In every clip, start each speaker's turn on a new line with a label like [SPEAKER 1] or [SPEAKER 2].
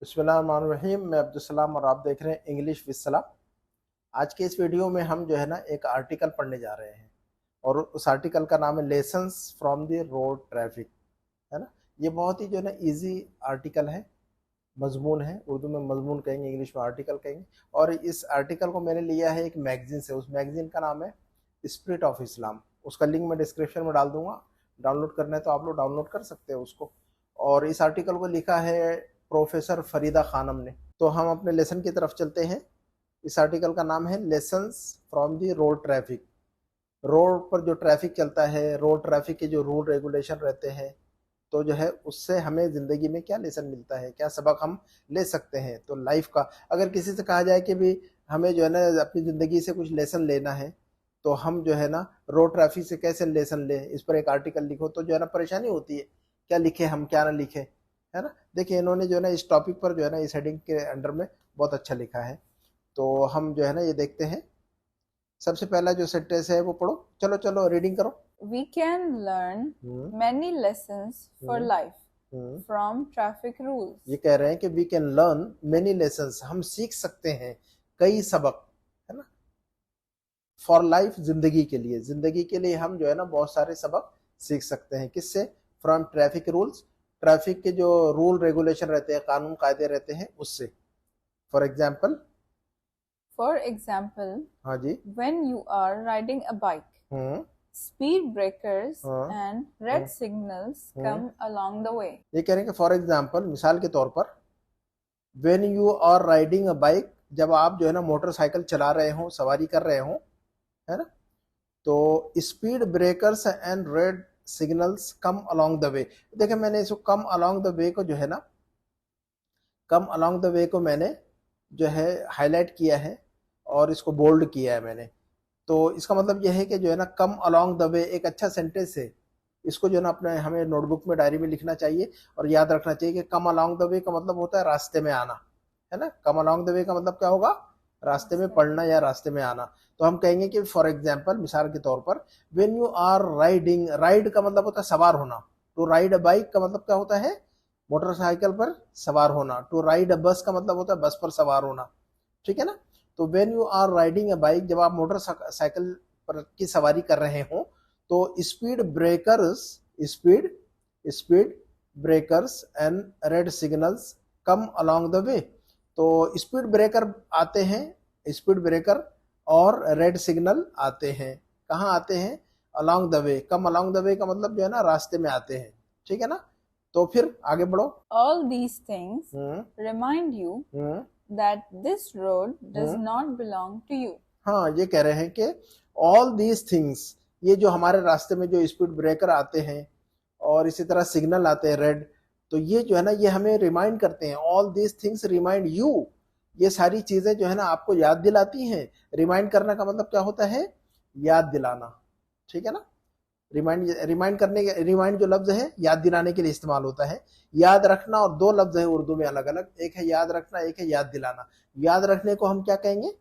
[SPEAKER 1] बिस्मिल्लाहिर्रहमानिर्रहीम। मैं अब्दुल सलाम और आप देख रहे हैं इंग्लिश विद सलाम। आज के इस वीडियो में हम जो है ना एक आर्टिकल पढ़ने जा रहे हैं और उस आर्टिकल का नाम है lessons from the road traffic, है ना। ये बहुत ही जो है ना इजी आर्टिकल है, मजमून है। उर्दू में मजमून कहेंगे, इंग्लिश में आर्टिकल कहेंगे। और इस आर्टिकल को मैंने लिया है एक मैगजीन से। उस मैगजीन का नाम है स्पिरिट ऑफ इस्लाम। उसका लिंक मैं डिस्क्रिप्शन में डाल दूंगा। डाउनलोड करना है तो आप लोग डाउनलोड कर सकते हैं उसको। और इस आर्टिकल को लिखा है प्रोफेसर फरीदा खानम ने। तो हम अपने लेसन की तरफ चलते हैं। इस आर्टिकल का नाम है lessons from the road traffic. Road पर जो ट्रैफिक चलता है, रोड ट्रैफिक के जो रूल रेगुलेशन रहते हैं, तो जो है उससे हमें ज़िंदगी में क्या लेसन मिलता है, क्या सबक हम ले सकते हैं। तो लाइफ का अगर किसी से कहा जाए कि भी हमें जो है ना अपनी ज़िंदगी से कुछ लेसन लेना है, तो हम जो है ना रोड ट्रैफिक से कैसे लेसन लें, इस पर एक आर्टिकल लिखो। तो जो है ना परेशानी होती है, क्या लिखे हम क्या ना लिखे, है ना। देखिए इन्होंने जो है ना इस टॉपिक पर जो है ना इस हेडिंग के अंडर में बहुत अच्छा लिखा है। तो हम जो है ना ये देखते हैं। सबसे पहला जो सेंटेंस है वो पढ़ो। चलो चलो रीडिंग करो।
[SPEAKER 2] We can learn
[SPEAKER 1] hmm
[SPEAKER 2] many lessons for
[SPEAKER 1] hmm
[SPEAKER 2] life
[SPEAKER 1] hmm
[SPEAKER 2] from traffic rules.
[SPEAKER 1] ये कह रहे हैं कि we can learn many lessons, हम सीख सकते हैं कई सबक, है ना। फॉर लाइफ, जिंदगी के लिए हम जो है ना बहुत सारे सबक सीख सकते हैं। किससे? फ्रॉम ट्रैफिक रूल्स, ट्रैफिक के जो रूल रेगुलेशन रहते हैं, कानून कायदे रहते हैं, उससे। फॉर एग्जाम्पल,
[SPEAKER 2] For example,
[SPEAKER 1] हाँ जी,
[SPEAKER 2] when you are riding a bike,
[SPEAKER 1] hmm
[SPEAKER 2] speed breakers
[SPEAKER 1] हाँ
[SPEAKER 2] and
[SPEAKER 1] hmm
[SPEAKER 2] red signals
[SPEAKER 1] hmm
[SPEAKER 2] come along the way.
[SPEAKER 1] ये कह रहे हैं कि फॉर एग्जाम्पल, मिसाल के तौर पर, when you are riding a bike, जब आप जो है ना मोटरसाइकिल चला रहे हो, सवारी कर रहे हो, है ना, तो speed breakers and red signals come along the वे। देखिए मैंने इसको कम अलोंग द वे को जो है ना, कम अलोंग द वे को मैंने जो है हाईलाइट किया है और इसको बोल्ड किया है मैंने। तो इसका मतलब यह है कि जो है ना कम अलोंग द वे एक अच्छा सेंटेंस है। इसको जो है ना अपने हमें नोटबुक में, डायरी में लिखना चाहिए और याद रखना चाहिए कि कम अलोंग द वे का मतलब होता है रास्ते में आना, है ना। कम अलोंग द वे का मतलब क्या होगा? रास्ते में पढ़ना या रास्ते में आना। तो हम कहेंगे कि फॉर एग्जाम्पल, मिसाल के तौर पर, when you are riding, ride का मतलब होता है सवार होना। टू राइड अ बाइक का मतलब क्या होता है? मोटरसाइकिल पर सवार होना। टू राइड अ बस का मतलब होता है बस पर सवार होना, ठीक है ना। तो when you are riding a bike, जब आप मोटरसाइकिल पर की सवारी कर रहे हो, तो speed breakers, speed speed breakers and red signals come along the वे। तो स्पीड ब्रेकर आते हैं, स्पीड ब्रेकर और रेड सिग्नल आते हैं। कहाँ आते हैं? Along the way. Come along the वे का मतलब जो है ना रास्ते में आते हैं, ठीक है ना। तो फिर आगे बढ़ो।
[SPEAKER 2] All these things
[SPEAKER 1] hmm
[SPEAKER 2] remind you
[SPEAKER 1] hmm
[SPEAKER 2] that this road does
[SPEAKER 1] hmm
[SPEAKER 2] not belong to you.
[SPEAKER 1] हाँ, ये कह रहे हैं कि ऑल दीज थिंग्स, ये जो हमारे रास्ते में जो स्पीड ब्रेकर आते हैं और इसी तरह सिग्नल आते हैं रेड, तो ये जो है ना ये हमें रिमाइंड करते हैं। All these things remind you, ये सारी चीजें जो है ना आपको याद दिलाती हैं। रिमाइंड करने का मतलब क्या होता है? याद दिलाना, ठीक है ना। रिमाइंड, रिमाइंड करने के, रिमाइंड जो लफ्ज है याद दिलाने के लिए इस्तेमाल होता है। याद रखना और दो लफ्ज है उर्दू में अलग अलग, एक है याद रखना, एक है याद दिलाना। याद रखने को हम क्या कहेंगे?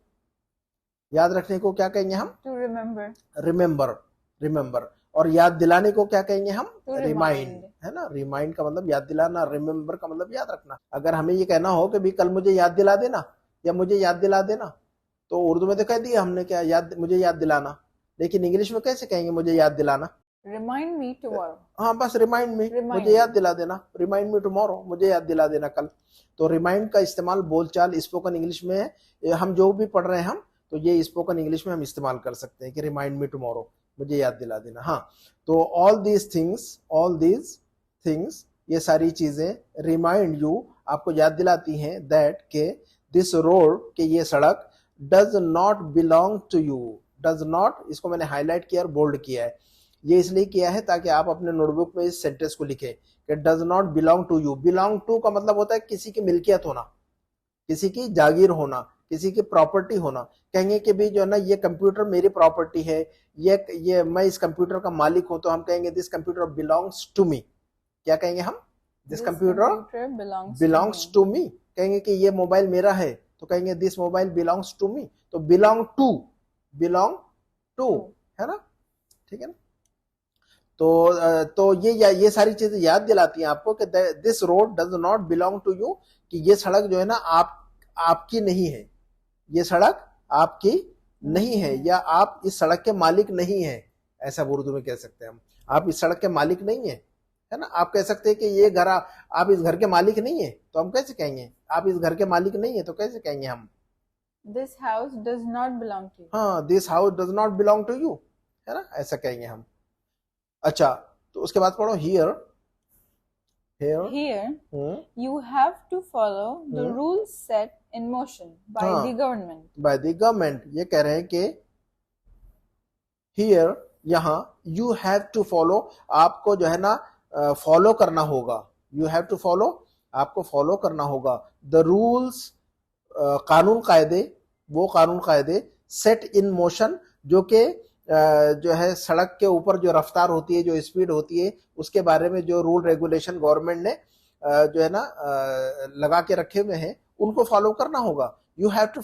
[SPEAKER 1] याद रखने को क्या कहेंगे हम?
[SPEAKER 2] To remember,
[SPEAKER 1] remember, remember. और याद दिलाने को क्या कहेंगे हम?
[SPEAKER 2] to
[SPEAKER 1] remind,
[SPEAKER 2] remind.
[SPEAKER 1] है ना। रिमाइंड का मतलब याद दिलाना, रिमेंबर का मतलब याद रखना। अगर हमें ये कहना हो कि भी कल मुझे याद दिला देना या मुझे याद दिला देना, तो उर्दू में तो कह दिया हमने, क्या याद, मुझे याद दिलाना। लेकिन इंग्लिश में कैसे कहेंगे मुझे याद दिलाना?
[SPEAKER 2] Remind me tomorrow.
[SPEAKER 1] हाँ, बस रिमाइंड मी,
[SPEAKER 2] Remind
[SPEAKER 1] मुझे याद
[SPEAKER 2] me.
[SPEAKER 1] दिला देना। रिमाइंड मी टुमारो, मुझे याद दिला देना कल। तो रिमाइंड का इस्तेमाल बोलचाल स्पोकन इंग्लिश में है। हम जो भी पढ़ रहे हैं हम, तो ये स्पोकन इंग्लिश में हम इस्तेमाल कर सकते हैं कि रिमाइंड मी टुमारो, मुझे याद दिला देना। हाँ, तो all these things, all these things, ये सारी चीजें रिमाइंड यू, आपको याद दिलाती हैं, दैट के दिस रोड, के ये सड़क, does not belong to you. Does not, इसको मैंने हाईलाइट किया और बोल्ड किया है। ये इसलिए किया है ताकि आप अपने नोटबुक में इस सेंटेंस को लिखें कि does not belong to you. Belong to का मतलब होता है किसी की मिल्कियत होना, किसी की जागीर होना, किसी की प्रॉपर्टी होना। कहेंगे कि भी जो है ना ये कंप्यूटर मेरी प्रॉपर्टी है, ये मैं इस कंप्यूटर का मालिक हूं, तो हम कहेंगे this computer belongs to me. क्या कहेंगे हम? This
[SPEAKER 2] This
[SPEAKER 1] computer
[SPEAKER 2] computer belongs to
[SPEAKER 1] belongs
[SPEAKER 2] me.
[SPEAKER 1] To me. कहेंगे कि ये मोबाइल मेरा है, तो कहेंगे this mobile belongs to me. तो belong to, belong to,
[SPEAKER 2] Two.
[SPEAKER 1] है ना, ठीक है ना। तो ये सारी चीजें याद दिलाती हैं आपको कि this road does not belong to you, कि ये सड़क जो है ना आपकी नहीं है, ये सड़क आपकी नहीं है, या आप इस सड़क के मालिक नहीं है, ऐसा उर्दू में कह सकते हैं हम। आप इस सड़क के मालिक नहीं है ना। आप कह सकते हैं कि ये घर आप इस घर के मालिक नहीं है, तो हम कैसे कहेंगे? आप इस घर के मालिक नहीं है तो कैसे कहेंगे हम?
[SPEAKER 2] This house does not belong to you.
[SPEAKER 1] हाँ, this house does not belong to you, है ना, ऐसा कहेंगे हम। अच्छा, तो उसके बाद पढ़ो here.
[SPEAKER 2] Here, you have to follow the rules set in motion by the government.
[SPEAKER 1] Bye the government, ये कह रहे हैं कि हियर, यहाँ, यू हैव टू फॉलो, आपको जो है ना फॉलो करना होगा। यू हैव टू फॉलो, आपको फॉलो करना होगा। द रूल्स, कानून कायदे, वो कानून कायदे, सेट इन मोशन, जो कि जो है सड़क के ऊपर जो रफ्तार होती है, जो स्पीड होती है, उसके बारे में जो रूल रेगुलेशन गवर्नमेंट ने जो है ना लगा के रखे हुए हैं, उनको फॉलो करना होगा। You have to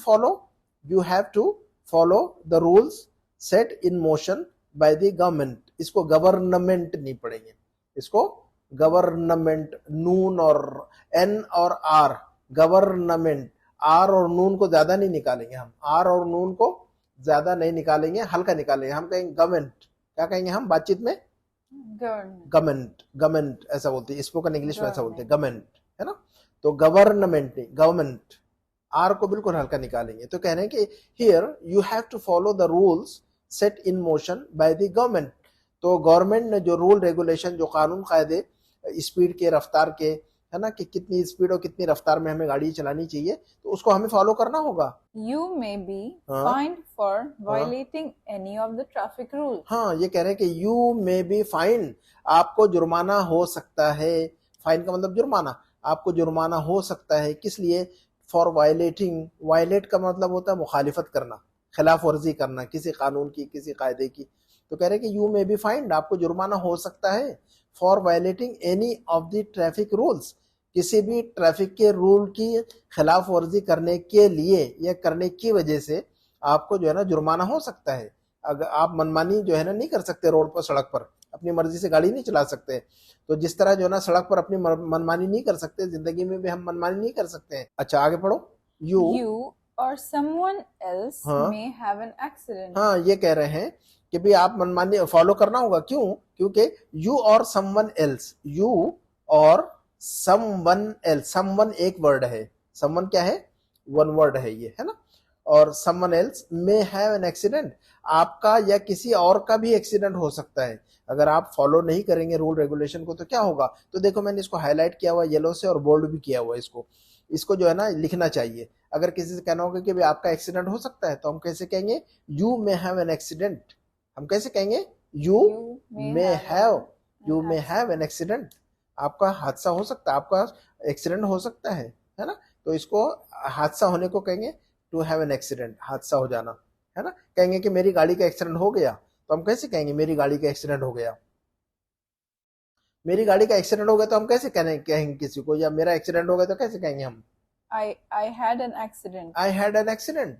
[SPEAKER 1] follow the rules set in motion by the government. इसको गवर्नमेंट नहीं पढ़ेंगे, इसको गवर्नमेंट, नून और एन और आर, गवर्नमेंट। आर और नून को ज्यादा नहीं निकालेंगे हम, आर और नून को ज्यादा नहीं निकालेंगे, हल्का निकालेंगे। हम कहेंगे गवर्नमेंट, क्या कहेंगे हम बातचीत में? गवर्नमेंट ऐसा बोलते हैं, स्पोकन इंग्लिश में ऐसा बोलते हैं, गवर्नमेंट, है ना। तो गवर्नमेंट नहीं, गवर्नमेंट, आर को बिल्कुल हल्का निकालेंगे। तो कह रहे हैं कि here you have to follow the rules set in motion by the government. तो गवर्नमेंट ने जो रूल रेगुलेशन, जो कानून कायदे स्पीड के, रफ्तार के, है ना, कि कितनी स्पीड और कितनी रफ्तार में हमें गाड़ी चलानी चाहिए, तो उसको हमें फॉलो करना होगा।
[SPEAKER 2] You may be fined for violating any of the traffic rules.
[SPEAKER 1] हाँ, ये कह रहे हैं कि यू मे बी फाइन, आपको जुर्माना हो सकता है। फाइन का मतलब जुर्माना, आपको जुर्माना हो सकता है। किस लिए? फॉर वायलेटिंग, वायलेट का मतलब होता है मुखालिफत करना, खिलाफ वर्जी करना किसी कानून की, किसी कायदे की। तो कह रहे हैं कि यू मे बी फाइंड, आपको जुर्माना हो सकता है, for violating any of the traffic rules, किसी भी ट्रैफिक के रूल की खिलाफ वर्जी करने के लिए या करने की वजह से आपको जो है ना जुर्माना हो सकता है। अगर आप मनमानी जो है ना नहीं कर सकते, रोड पर, सड़क पर अपनी मर्जी से गाड़ी नहीं चला सकते, तो जिस तरह जो है ना सड़क पर अपनी मनमानी नहीं कर सकते, जिंदगी में भी हम मनमानी नहीं कर सकते हैं। अच्छा, आगे पढ़ो।
[SPEAKER 2] You or someone else may have an accident.
[SPEAKER 1] हाँ, ये कह रहे हैं कि भी आप मनमानी फॉलो करना होगा। क्यों? क्योंकि यू और समवन एल्स, यू और समवन एल्स, समवन एक वर्ड है, समवन क्या है? वन वर्ड है ये, है ना। और someone else may have an accident, आपका या किसी और का भी एक्सीडेंट हो सकता है। अगर आप फॉलो नहीं करेंगे रूल रेगुलेशन को तो क्या होगा? तो देखो मैंने इसको हाईलाइट किया हुआ येलो से और बोल्ड भी किया हुआ, इसको जो है ना लिखना चाहिए। अगर किसी से कहना होगा कि भाई आपका एक्सीडेंट हो सकता है, तो हम कैसे कहेंगे? You may have an accident. हम कैसे कहेंगे? You may have an accident, आपका हादसा हो सकता है, आपका एक्सीडेंट हो सकता है ना। तो इसको हादसा होने को कहेंगे टू हैव एन एक्सीडेंट, हादसा हो जाना, है ना। कहेंगे कि मेरी गाड़ी का एक्सीडेंट हो गया, तो हम कैसे कहेंगे मेरी गाड़ी का एक्सीडेंट हो गया? मेरी गाड़ी का एक्सीडेंट हो गया तो हम कैसे कहेंगे किसी को? या मेरा एक्सीडेंट हो गया तो कैसे कहेंगे हम?
[SPEAKER 2] I had an accident.
[SPEAKER 1] I had an accident,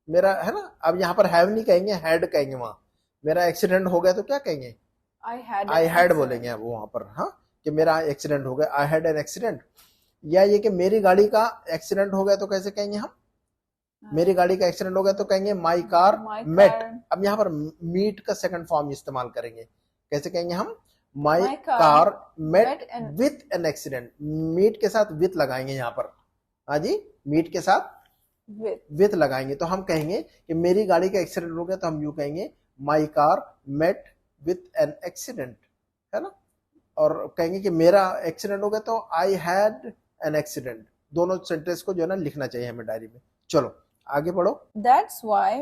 [SPEAKER 1] मेरा, है ना। अब यहाँ पर हैव नहीं कहेंगे, हैड कहेंगे। वहां मेरा एक्सीडेंट हो गया तो क्या कहेंगे? I had बोलेंगे अब वहां पर, हाँ, कि मेरा एक्सीडेंट हो गया, I had an accident। या ये कि मेरी गाड़ी का एक्सीडेंट हो गया तो कैसे कहेंगे हम? मेरी गाड़ी का एक्सीडेंट हो गया तो कहेंगे माई कार मेट। अब यहाँ पर मीट का सेकंड फॉर्म इस्तेमाल करेंगे, कैसे कहेंगे हम? My car met with an accident, meet के साथ विथ लगाएंगे यहाँ पर, हाँ जी, मीट के साथ विथ लगाएंगे। तो हम कहेंगे कि मेरी गाड़ी का एक्सीडेंट हो गया, तो हम यूं कहेंगे my car met with an accident, है ना। और कहेंगे कि मेरा एक्सीडेंट हो गया तो आई हैड एन एक्सीडेंट। दोनों सेंटेंस को जो है ना लिखना चाहिए हमें डायरी में। चलो आगे पढ़ो।
[SPEAKER 2] That's why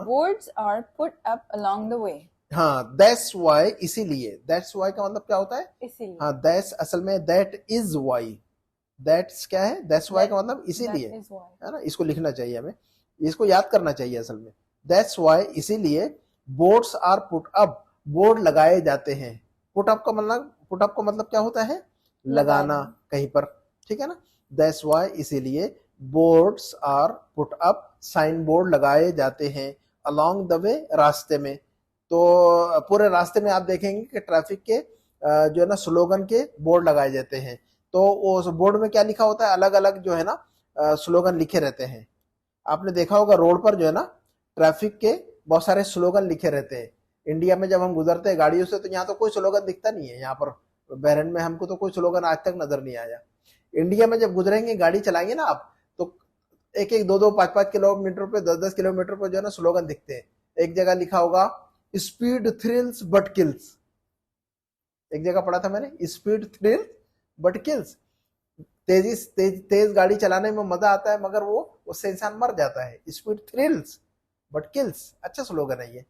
[SPEAKER 2] boards are put up along the way.
[SPEAKER 1] हाँ, that's why, इसीलिए। that's why का मतलब क्या होता है? इसीलिए। हाँ, that's असल में that is why, that's क्या है? that's why का मतलब इसीलिए, है ना। इसको लिखना चाहिए हमें, इसको याद करना चाहिए असल में। that's why, इसीलिए, boards are put up, board लगाए जाते हैं। put up का मतलब क्या होता है? लगाना कहीं पर, ठीक है ना। that's why, इसीलिए, boards are put up, sign board लगाए जाते हैं, along the way, रास्ते में, तो पूरे रास्ते में आप देखेंगे कि ट्रैफिक के जो है ना स्लोगन के बोर्ड लगाए जाते हैं। तो उस बोर्ड में क्या लिखा होता है, अलग अलग जो है ना स्लोगन लिखे रहते हैं। आपने देखा होगा रोड पर जो है ना ट्रैफिक के बहुत सारे स्लोगन लिखे रहते हैं। इंडिया में जब हम गुजरते हैं गाड़ियों से तो यहाँ तो कोई स्लोगन दिखता नहीं है। यहाँ पर बहरन में हमको तो कोई स्लोगन आज तक नजर नहीं आया। इंडिया में जब गुजरेंगे, गाड़ी चलाएंगे ना आप, तो एक एक 2-2 5-5 किलोमीटर पे, 10-10 किलोमीटर पे जो है ना स्लोगन दिखते हैं। एक जगह लिखा होगा स्पीड थ्रिल्स बट किल्स। एक जगह पढ़ा था मैंने, स्पीड थ्रिल्स बट किल्स। तेज गाड़ी चलाने में मजा आता है, मगर वो उससे इंसान मर जाता है। स्पीड थ्रिल्स बट किल्स, अच्छा स्लोगन है ये,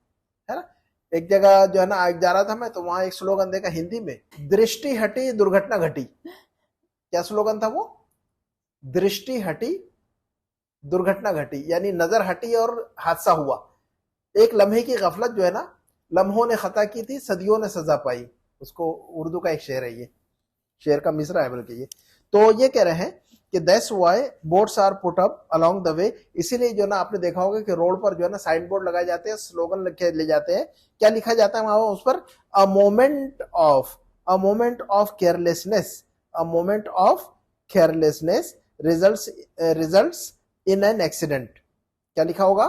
[SPEAKER 1] है ना। एक जगह जो है ना आज जा रहा था मैं, तो वहां एक स्लोगन देखा हिंदी में, दृष्टि हटी दुर्घटना घटी। क्या स्लोगन था वो? दृष्टि हटी दुर्घटना घटी, यानी नजर हटी और हादसा हुआ। एक लम्हे की गफलत जो है ना, लम्हों ने खता की थी, सदियों ने सजा पाई। उसको उर्दू का एक शेर है, ये शेर का मिसरा है बल्कि ये। तो ये कह रहे हैं कि that's why boards are put up along the way. इसीलिए जो ना आपने देखा होगा कि रोड पर जो है ना साइन बोर्ड लगाए जाते हैं, स्लोगन लिखे ले जाते हैं। क्या लिखा जाता है वहां उस पर? A moment of carelessness, a moment of carelessness results in an accident. क्या लिखा होगा?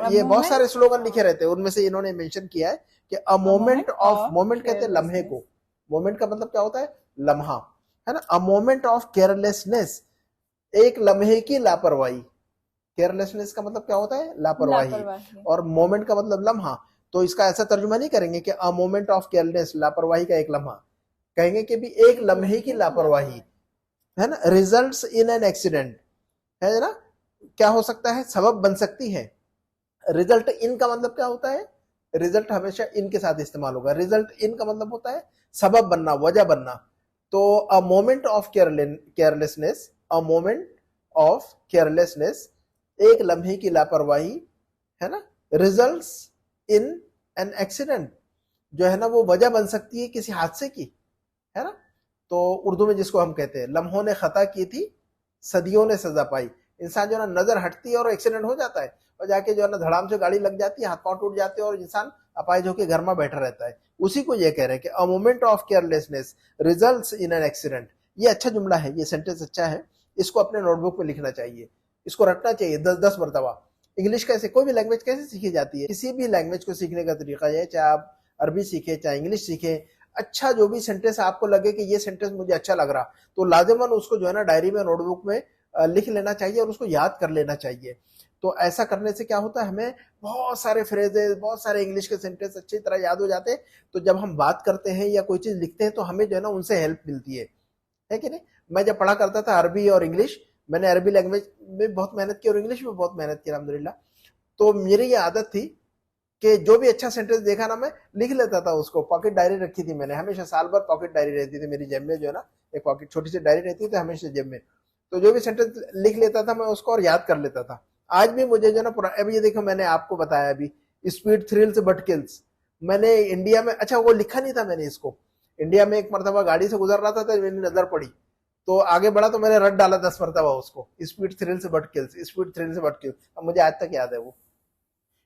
[SPEAKER 1] ये बहुत सारे स्लोगन लिखे रहते हैं, उनमें से इन्होंने मेंशन किया है कि अ मोमेंट ऑफ, मोमेंट कहते हैं लम्हे को। मोमेंट का मतलब क्या होता है? लम्हा, है ना। अ मोमेंट ऑफ केयरलेसनेस, एक लम्हे की लापरवाही। केयरलेसनेस का मतलब क्या होता है? लापरवाही। और मोमेंट का मतलब लम्हा। तो इसका ऐसा तर्जुमा नहीं करेंगे कि अ मोमेंट ऑफ केयरलेस, लापरवाही का एक लम्हा। कहेंगे कि भी एक लम्हे की लापरवाही, है ना, रिजल्ट्स इन एन एक्सीडेंट, है ना। क्या हो सकता है? सबब बन सकती है। रिजल्ट इन का मतलब क्या होता है? रिजल्ट हमेशा इन के साथ इस्तेमाल होगा। रिजल्ट इन का मतलब होता है सबब बनना, वजह बनना। तो a moment of carelessness, a moment of carelessness, एक लम्हे की लापरवाही, है ना, रिजल्ट्स इन एन एक्सीडेंट, जो है ना वो वजह बन सकती है किसी हादसे की, है ना। तो उर्दू में जिसको हम कहते हैं लम्हों ने खता की थी, सदियों ने सजा पाई। इंसान जो है ना नजर हटती है और एक्सीडेंट हो जाता है, और जाके जो है ना धड़ाम से गाड़ी लग जाती है, हाथ पांव टूट जाते हैं और इंसान अपाहिज होकर घर में बैठा रहता है। उसी को ये कह रहे हैं कि a moment of carelessness results in an accident. ये अच्छा जुमला है, ये सेंटेंस अच्छा है। इसको अपने नोटबुक में लिखना चाहिए, इसको रटना चाहिए 10-10 मरतबा। इंग्लिश कैसे, कोई भी लैंग्वेज कैसे सीखी जाती है? किसी भी लैंग्वेज को सीखने का तरीका है, चाहे आप अरबी सीखे चाहे इंग्लिश सीखे, अच्छा जो भी सेंटेंस आपको लगे कि ये सेंटेंस मुझे अच्छा लग रहा, तो लाजिमन उसको जो है ना डायरी में, नोटबुक में लिख लेना चाहिए और उसको याद कर लेना चाहिए। तो ऐसा करने से क्या होता है, हमें बहुत सारे फ्रेजेस, बहुत सारे इंग्लिश के सेंटेंस अच्छी तरह याद हो जाते हैं। तो जब हम बात करते हैं या कोई चीज लिखते हैं तो हमें जो है ना उनसे हेल्प मिलती है कि नहीं। मैं जब पढ़ा करता था अरबी और इंग्लिश, मैंने अरबी लैंग्वेज में बहुत मेहनत की और इंग्लिश में बहुत मेहनत की अल्हम्दुलिल्लाह। तो मेरी ये आदत थी कि जो भी अच्छा सेंटेंस देखा ना, मैं लिख लेता था उसको। पॉकेट डायरी रखी थी मैंने, हमेशा साल भर पॉकेट डायरी रहती थी मेरी जेब में, जो है ना एक पॉकेट छोटी सी डायरी रहती थी हमेशा जेब में। तो जो भी सेंटेंस लिख लेता था मैं उसको और याद कर लेता था। आज भी मुझे जो ना पूरा, अभी ये देखो मैंने आपको बताया अभी, स्पीड थ्रिल्स बट किल्स। मैंने इंडिया में, अच्छा वो लिखा नहीं था मैंने इसको, इंडिया में एक मरतबा गाड़ी से गुजर रहा था तो मेरी नजर पड़ी, तो आगे बढ़ा तो मैंने रट डाला 10 मरतबा उसको, speed thrills but kills, speed thrills but kills. अब मुझे आज तक याद है वो।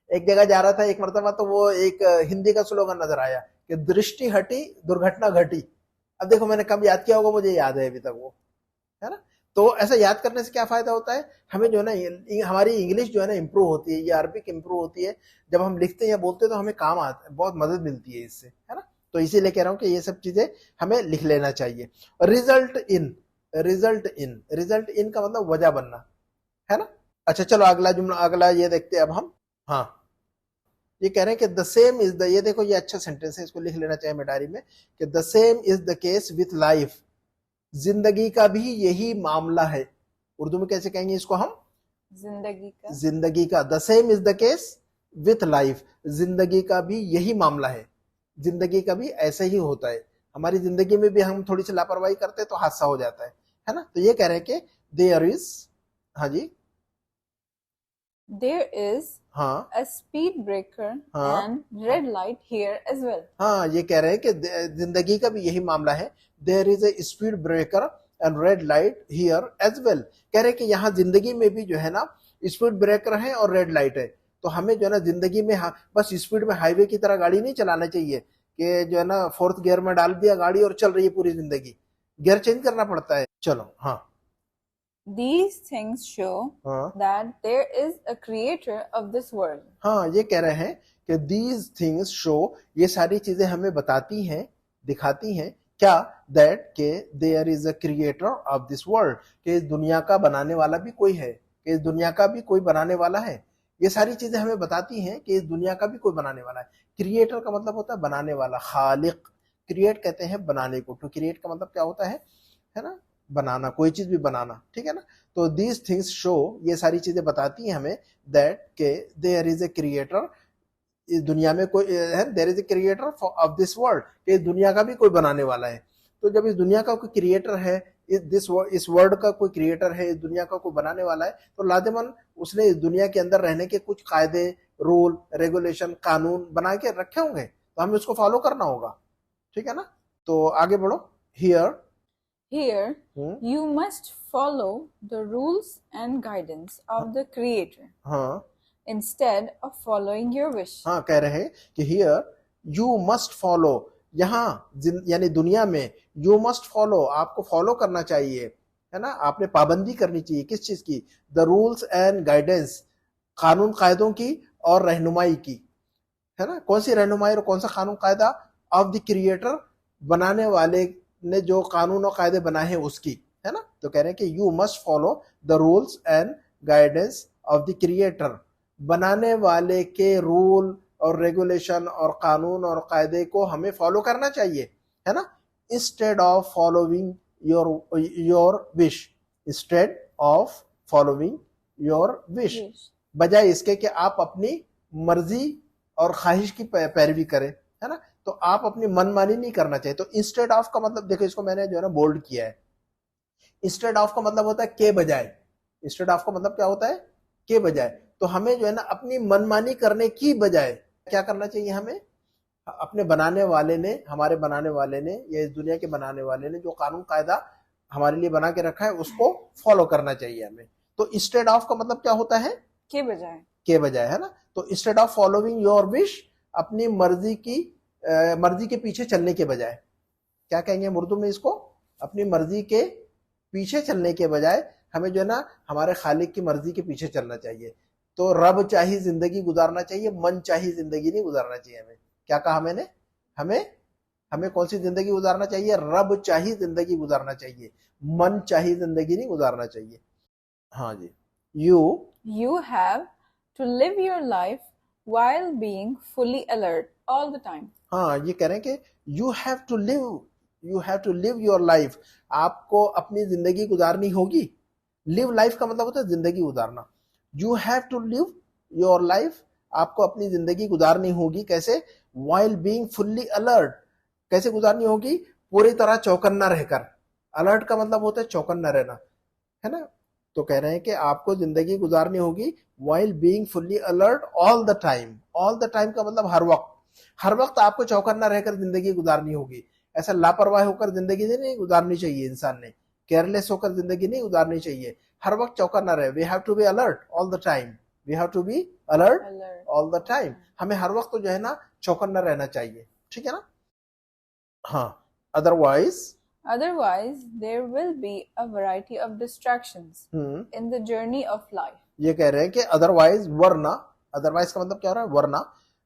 [SPEAKER 1] एक जगह जा रहा था एक मरतबा, तो वो एक हिंदी का स्लोगन नजर आया कि दृष्टि हटी दुर्घटना घटी। अब देखो मैंने कब याद किया होगा, मुझे याद है अभी तक वो, है ना। तो ऐसा याद करने से क्या फायदा होता है हमें, जो है ना हमारी इंग्लिश जो है ना इंप्रूव होती है, या अरबिक इंप्रूव होती है। जब हम लिखते हैं या बोलते हैं तो हमें काम आता है, बहुत मदद मिलती है इससे, है ना। तो इसीलिए कह रहा हूं कि ये सब चीजें हमें लिख लेना चाहिए। रिजल्ट इन, रिजल्ट इन का मतलब वजह बनना, है ना। अच्छा चलो अगला जुमला, अगला ये देखते हैं अब हम। हाँ, ये कह रहे हैं कि द सेम इज द, ये देखो ये अच्छा सेंटेंस है, इसको लिख लेना चाहिए मैं डायरी में, कि the same is the case with life, जिंदगी का भी यही मामला है। उर्दू में कैसे कहेंगे इसको हम? जिंदगी का। The same is the case with life, जिंदगी का भी यही मामला है। जिंदगी का भी ऐसे ही होता है, हमारी जिंदगी में भी हम थोड़ी सी लापरवाही करते हैं तो हादसा हो जाता है ना। तो ये कह रहे हैं कि देयर इज, हाँ जी,
[SPEAKER 2] there is
[SPEAKER 1] हाँ
[SPEAKER 2] a speed breaker
[SPEAKER 1] हाँ
[SPEAKER 2] and red light here as well.
[SPEAKER 1] हाँ, ये कह रहे हैं कि जिंदगी का भी यही मामला है। There is a speed breaker and red light here as well. कह रहे हैं कि यहाँ जिंदगी में भी जो है ना स्पीड ब्रेकर है और रेड लाइट है। तो हमें जो है ना जिंदगी में बस स्पीड में हाईवे की तरह गाड़ी नहीं चलाना चाहिए कि जो है ना फोर्थ गियर में डाल दिया गाड़ी और चल रही है पूरी जिंदगी, गियर चेंज करना पड़ता है। चलो हाँ।
[SPEAKER 2] These things show
[SPEAKER 1] हाँ
[SPEAKER 2] that there is a creator of this world.
[SPEAKER 1] हाँ, ये कह रहे हैं कि these things show, ये सारी चीजें हमें बताती हैं, दिखाती हैं क्या, that के there is a creator of this world, कि इस दुनिया का बनाने वाला भी कोई है, कि इस दुनिया का भी कोई बनाने वाला है। ये सारी चीजें हमें बताती हैं कि इस दुनिया का भी कोई बनाने वाला है। क्रिएटर का मतलब होता है बनाने वाला, खालिक। क्रिएट कहते हैं बनाने को, तो क्रिएट का मतलब क्या होता है ना, बनाना, कोई चीज भी बनाना, ठीक है ना। तो दीज थिंग्स शो, ये सारी चीजें बताती हैं हमें दैट के देयर इज ए क्रिएटर, इस दुनिया में कोई है, there is a creator of this world, कि इस दुनिया का भी कोई बनाने वाला है। तो जब इस दुनिया का कोई क्रिएटर है, इस वर्ल्ड का कोई क्रिएटर है, इस दुनिया का कोई बनाने वाला है, तो लाजिमन उसने इस दुनिया के अंदर रहने के कुछ कायदे, रूल, रेगुलेशन, कानून बना के रखे होंगे, तो हमें उसको फॉलो करना होगा, ठीक है ना। तो आगे बढ़ो।
[SPEAKER 2] Here, you must follow the rules and guidance of the Creator
[SPEAKER 1] हाँ
[SPEAKER 2] instead of following your wish.
[SPEAKER 1] हाँ, कह रहे हैं कि here you must follow, यहाँ यानी दुनिया में you must follow, आपको फॉलो करना चाहिए, है ना, आपने पाबंदी करनी चाहिए किस चीज की, the rules and guidance, कानून कायदों की और रहनुमाई की, है ना। कौन सी रहनुमाई और कौन सा कानून कायदा, ऑफ द क्रिएटर, बनाने वाले ने जो कानून और कायदे बनाए हैं उसकी, है ना। तो कह रहे हैं कि you must follow the rules and guidance of the creator, बनाने वाले के रूल और रेगुलेशन और कानून और कायदे को हमें फॉलो करना चाहिए, है ना। Instead of following your wish, instead of following your wish, बजाय इसके कि आप अपनी मर्जी और ख्वाहिश की पैरवी करें, है ना। तो आप अपनी मनमानी नहीं करना चाहिए। तो इंस्टेड ऑफ का मतलब देखो, इसको मैंने जो है ना बोल्ड किया है। इंस्टेड ऑफ का मतलब होता है के बजाय, इंस्टेड ऑफ का मतलब क्या होता है, के बजाय। तो हमें जो है ना अपनी मनमानी करने की बजाय क्या करना चाहिए, हमें अपने बनाने वाले ने, हमारे बनाने वाले ने, या इस दुनिया के बनाने वाले ने जो कानून कायदा हमारे लिए बना के रखा है उसको फॉलो करना चाहिए हमें। तो इंस्टेड ऑफ का मतलब क्या होता है,
[SPEAKER 2] के बजाय,
[SPEAKER 1] के बजाय, है ना। तो instead of following your wish, अपनी मर्जी के पीछे चलने के बजाय, क्या कहेंगे उर्दू में इसको, अपनी मर्जी के पीछे चलने के बजाय हमें जो है ना हमारे खालिक की मर्जी के पीछे चलना चाहिए। तो रब चाही जिंदगी गुजारना चाहिए, मन चाही जिंदगी नहीं गुजारना चाहिए हमें। क्या कहा मैंने, हमें कौन सी जिंदगी गुजारना चाहिए, रब चाही जिंदगी गुजारना चाहिए, मन चाही जिंदगी नहीं गुजारना चाहिए। हाँ जी।
[SPEAKER 2] you have to live your life while being fully alert all the time.
[SPEAKER 1] हाँ, ये कह रहे हैं कि you have to live your life, आपको अपनी जिंदगी गुजारनी होगी। live life का मतलब होता है जिंदगी गुजारना। you have to live your life, आपको अपनी जिंदगी गुजारनी होगी, कैसे, while being fully alert, कैसे गुजारनी होगी, पूरी तरह चौकन्ना रहकर। अलर्ट का मतलब होता है चौकन्ना रहना, है ना। तो कह रहे हैं कि आपको जिंदगी गुजारनी होगी while being fully alert all the time, all the time का मतलब हर वक्त आपको चौकन्ना रहकर जिंदगी गुजारनी होगी। ऐसा लापरवाह होकर जिंदगी नहीं गुजारनी चाहिए इंसान ने, केयरलेस होकर जिंदगी नहीं गुजारनी चाहिए, हर वक्त चौकन्ना रहे। We have to be alert all the time, we have to be alert all the time, हमें हर वक्त तो जो है ना चौकन्ना रहना चाहिए, ठीक है ना। हाँ,
[SPEAKER 2] otherwise there will be a variety of distractions in the journey of life.
[SPEAKER 1] ये कह रहे हैं कि अदरवाइज, वरना, अदरवाइज का मतलब क्या हो रहा है, वरना,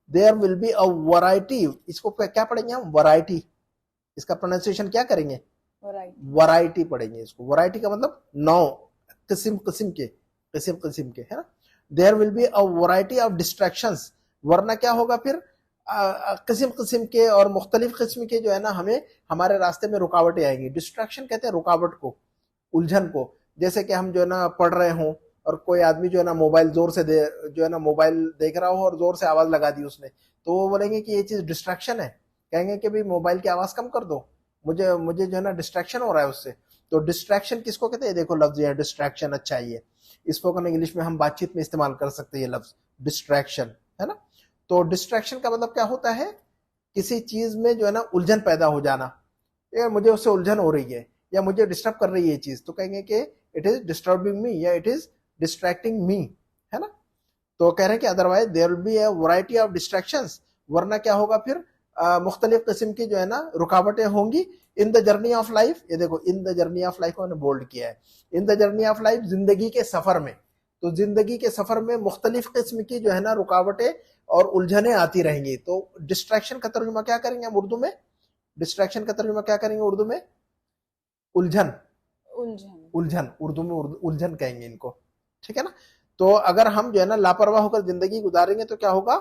[SPEAKER 1] there will be a variety, इसको क्या पढ़ेंगे हम, वैरायटी, इसका प्रोनाउंसिएशन क्या करेंगे, वैरायटी पढ़ेंगे इसको। वैरायटी का मतलब नौ, किस्म के, है ना। There will be a variety of distractions, वरना क्या होगा फिर, किस्म के और मुख्तलिफ किस्म के जो है ना हमें हमारे रास्ते में रुकावटें आएंगी। डिस्ट्रैक्शन कहते हैं रुकावट को, उलझन को। जैसे कि हम जो है ना पढ़ रहे हों और कोई आदमी जो है ना मोबाइल जोर से जो है ना मोबाइल देख रहा हो और जोर से आवाज लगा दी उसने, तो वो बोलेंगे कि ये चीज डिस्ट्रैक्शन है, कहेंगे कि भाई मोबाइल की आवाज कम कर दो, मुझे जो है ना डिस्ट्रैक्शन हो रहा है उससे। तो डिस्ट्रैक्शन किसको कहते हैं, देखो लफ्ज है डिस्ट्रैक्शन, अच्छा ही है, स्पोकन इंग्लिश में हम बातचीत में इस्तेमाल कर सकते हैं ये लफ्ज डिस्ट्रैक्शन, है ना। तो डिस्ट्रैक्शन का मतलब क्या होता है, किसी चीज में जो है ना उलझन पैदा हो जाना, यार मुझे उससे उलझन हो रही है या मुझे डिस्टर्ब कर रही है ये चीज, तो कहेंगे कि इट इज डिस्टर्बिंग मी या इट इज डिस्ट्रैक्टिंग मी, है ना। तो कह रहे हैं कि otherwise there will be a variety of distractions, वरना क्या होगा फिर मुख्तलिफ किस्म की जो है ना रुकावटें होंगी in the journey of life. ये देखो in the journey of life मैंने बोल्ड किया है, in the journey of life, जिंदगी के सफर में। तो जिंदगी के सफर में मुख्तलिफ किस्म की जो है ना रुकावटें और उलझने आती रहेंगी। तो डिस्ट्रैक्शन का तर्जुमा क्या करेंगे हम उर्दू में? डिस्ट्रैक्शन का तर्जुमा क्या करेंगे उर्दू में? उलझन।
[SPEAKER 2] उलझन।
[SPEAKER 1] उलझन उर्दू में उलझन कहेंगे इनको, ठीक है ना। तो अगर हम जो है ना लापरवाह होकर जिंदगी गुजारेंगे तो क्या होगा,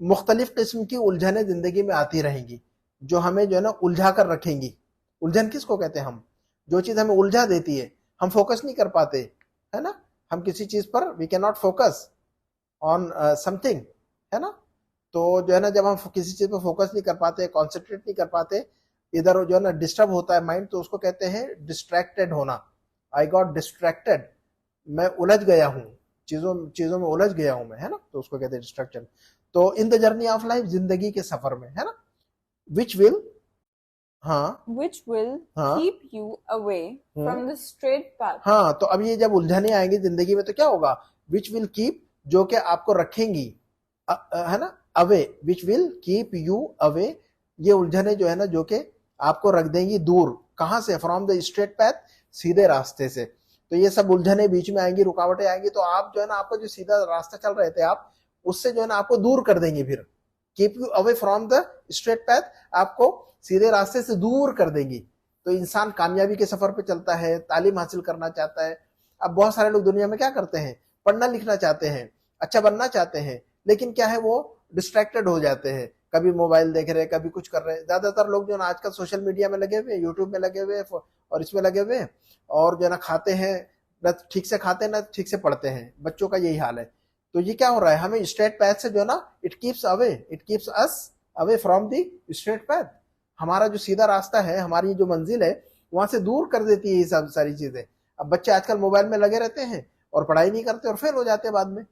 [SPEAKER 1] मुख्तलिफ किस्म की उलझने जिंदगी में आती रहेंगी जो हमें जो है ना उलझा कर रखेंगी। उलझन किसको कहते हैं? हम जो चीज हमें उलझा देती है, हम फोकस नहीं कर पाते, है ना, हम किसी चीज पर we can not focus on something, है ना। तो जो है ना जब हम किसी चीज पर फोकस नहीं कर पाते, कॉन्सेंट्रेट नहीं कर पाते, इधर जो है ना डिस्टर्ब होता है माइंड, तो उसको कहते हैं डिस्ट्रैक्टेड होना। आई गॉट डिस्ट्रैक्टेड, मैं उलझ गया हूं, चीजों में उलझ गया हूं मैं, है ना, तो उसको कहते हैं डिस्ट्रैक्शन। तो in the journey of life, जिंदगी के सफर में, है ना। विच विल, हाँ,
[SPEAKER 2] which will
[SPEAKER 1] हाँ,
[SPEAKER 2] keep you away from the straight path.
[SPEAKER 1] हाँ, तो अब ये जब उलझने आएंगी जिंदगी में तो क्या होगा? विच विल कीप, जो कि आपको रखेंगी, है ना, away, which will keep you away, ये उलझने जो है ना जो कि आपको रख देंगी दूर, कहां से? फ्रॉम द स्ट्रेट पैथ, सीधे रास्ते से। तो ये सब उलझने बीच में आएंगी, रुकावटें आएंगी, तो आप जो है ना आपका जो सीधा रास्ता चल रहे थे आप, उससे जो है ना आपको दूर कर देंगी। फिर keep you away from the straight path, आपको सीधे रास्ते से दूर कर देंगी। तो इंसान कामयाबी के सफर पे चलता है, तालीम हासिल करना चाहता है। अब बहुत सारे लोग दुनिया में क्या करते हैं, पढ़ना लिखना चाहते हैं, अच्छा बनना चाहते हैं, लेकिन क्या है वो डिस्ट्रैक्टेड हो जाते हैं, कभी मोबाइल देख रहे हैं, कभी कुछ कर रहे हैं। ज्यादातर लोग जो है ना आजकल सोशल मीडिया में लगे हुए, यूट्यूब में लगे हुए और इसमें लगे हुए, और जो है ना खाते हैं, न ठीक से खाते हैं, न ठीक से पढ़ते हैं। बच्चों का यही हाल है। तो ये क्या हो रहा है, हमें स्ट्रेट पैथ से जो है ना it keeps us away from the straight path, हमारा जो सीधा रास्ता है, हमारी जो मंजिल है, वहां से दूर कर देती है ये सब सारी चीजें। अब बच्चे आजकल मोबाइल में लगे रहते हैं और पढ़ाई नहीं करते और फेल हो जाते हैं बाद में।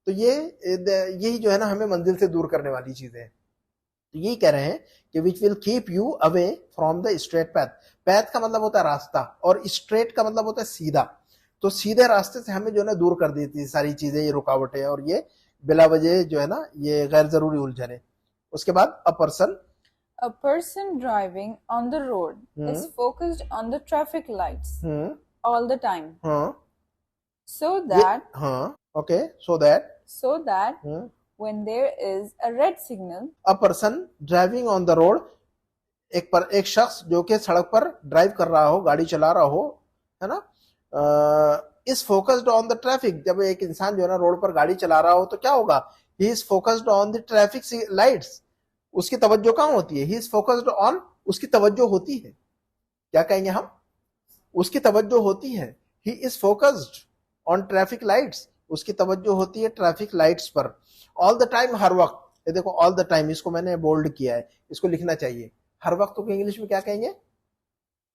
[SPEAKER 1] तो यही जो है ना हमें मंजिल से दूर करने वाली चीजें हैं। तो यही कह रहे हैं कि which will keep you away from the straight path. Path का मतलब होता है रास्ता, और स्ट्रेट का मतलब होता है सीधा। तो सीधे रास्ते से हमें जो है ना दूर कर देती है सारी चीजें, ये रुकावटें और ये बिला वजह जो है ना ये गैर जरूरी उलझने। उसके बाद
[SPEAKER 2] A person driving on the road is focused on the traffic lights all the time. So that
[SPEAKER 1] okay, so that
[SPEAKER 2] when there is a red signal,
[SPEAKER 1] a person driving on the road, एक शख्स जो कि सड़क पर drive कर रहा हो, गाड़ी चला रहा हो, है ना, is focused on the traffic. जब एक इंसान जो है ना रोड पर गाड़ी चला रहा हो तो क्या होगा, ही is focused on the traffic lights, उसकी तवज्जो कहां होती है? ही इज फोकस्ड ऑन, उसकी तवज्जो होती है, क्या कहेंगे हम, उसकी तवज्जो होती है। ही is focused on traffic lights, उसकी तवज्जो होती है ट्रैफिक लाइट्स पर। ऑल द टाइम, हर वक्त, ये देखो ऑल द टाइम, इसको मैंने बोल्ड किया है, इसको लिखना चाहिए। हर वक्त को इंग्लिश में क्या कहेंगे?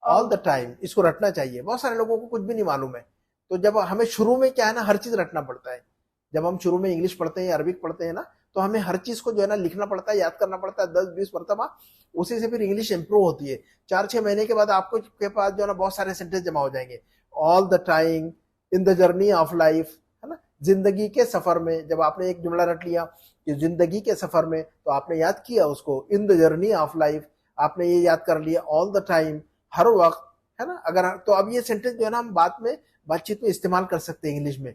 [SPEAKER 1] ऑल द टाइम, इसको रटना चाहिए। बहुत सारे लोगों को कुछ भी नहीं मालूम है। तो जब हमें शुरू में क्या है ना हर चीज रटना पड़ता है, जब हम शुरू में इंग्लिश पढ़ते हैं, अरबिक पढ़ते हैं ना, तो हमें हर चीज को जो है ना लिखना पड़ता है, याद करना पड़ता है 10-20 मरतबा, उसी से फिर इंग्लिश इंप्रूव होती है। 4-6 महीने के बाद आपको के पास जो है ना बहुत सारे सेंटेंस जमा हो जाएंगे। All the time, in the journey of life, है ना, जिंदगी के सफर में। जब आपने एक जुमला रट लिया कि जिंदगी के सफर में, तो आपने याद किया उसको, in the journey of life, आपने ये याद कर लिया, ऑल द टाइम, हर वक्त, है ना। अगर तो अब ये सेंटेंस जो है ना हम बातचीत में इस्तेमाल कर सकते हैं इंग्लिश में।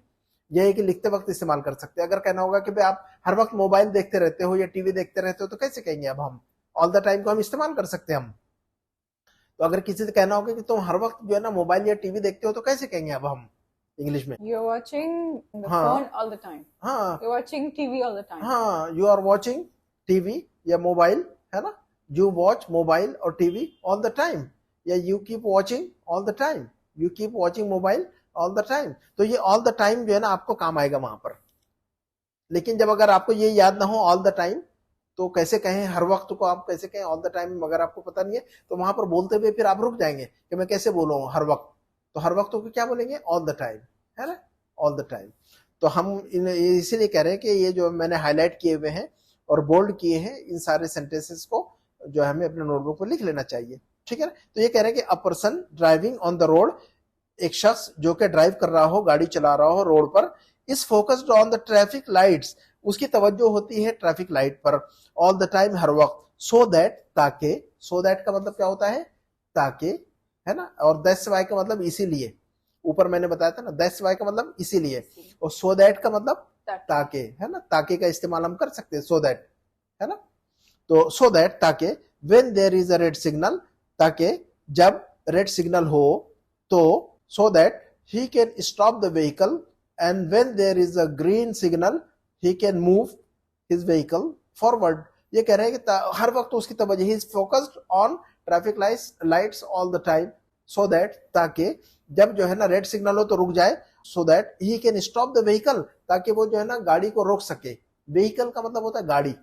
[SPEAKER 1] यह है कि लिखते वक्त इस्तेमाल कर सकते हैं। अगर कहना होगा कि भाई आप हर वक्त मोबाइल देखते रहते हो या टीवी देखते रहते हो, तो कैसे कहेंगे अब हम? ऑल द टाइम को हम इस्तेमाल कर सकते हैं हम। तो अगर किसी से कहना होगा कि तुम हर वक्त जो है ना मोबाइल या टीवी देखते हो, तो कैसे कहेंगे अब हम इंग्लिश में?
[SPEAKER 2] you're watching the phone all the time.
[SPEAKER 1] हाँ,
[SPEAKER 2] you're watching TV all the time.
[SPEAKER 1] हाँ, यू आर वॉचिंग टीवी या मोबाइल, है ना, यू वॉच मोबाइल और टीवी ऑल द टाइम, या you keep watching all the time, you keep watching mobile all the time. तो ये all the time जो है ना आपको काम आएगा वहां पर। लेकिन जब अगर आपको ये याद ना हो ऑल द टाइम, तो कैसे कहें हर वक्त को, आप कैसे कहें ऑल द टाइम? अगर आपको पता नहीं है तो वहां पर बोलते हुए फिर आप रुक जाएंगे कि मैं कैसे बोलूँ हर वक्त। तो हर वक्त को क्या बोलेंगे? ऑल द टाइम, है ना, ऑल द टाइम। तो हम इसीलिए कह रहे हैं कि ये जो मैंने हाईलाइट किए हुए हैं और बोल्ड किए हैं, इन सारे सेंटेंसेस को जो हमें अपने नोटबुक पर लिख लेना चाहिए, ठीक है ना। तो ये कह रहे हैं कि a person driving on the road एक शख्स जो कि ड्राइव कर रहा हो, गाड़ी चला रहा हो रोड पर, is focused on the traffic lights, उसकी तवज्जो होती है ट्रैफिक लाइट पर ऑल द टाइम, हर वक्त, सो दैट, ताकि, सो दैट का मतलब क्या होता है, ताकि, है ना, और दैट्स वाई का मतलब इसीलिए, ऊपर मैंने बताया था ना, दैट्स वाई का मतलब इसीलिए, और सो दैट का मतलब ताकि, है ना, ताकि का इस्तेमाल हम कर सकते हैं, सो दैट, है ना, तो सो दैट, ताकि, when there is a red signal, ताकि जब रेड सिग्नल हो तो, so that he can stop the vehicle, and when there is a green signal he can move his vehicle forward. ये कह रहे हैं कि हर वक्त उसकी तवज्जो, he is focused on traffic lights all the time, so that, ताकि जब जो है ना रेड सिग्नल हो तो रुक जाए, सो that he can stop the vehicle, ताकि वो जो है ना गाड़ी को रोक सके। व्हीकल का मतलब होता है गाड़ी,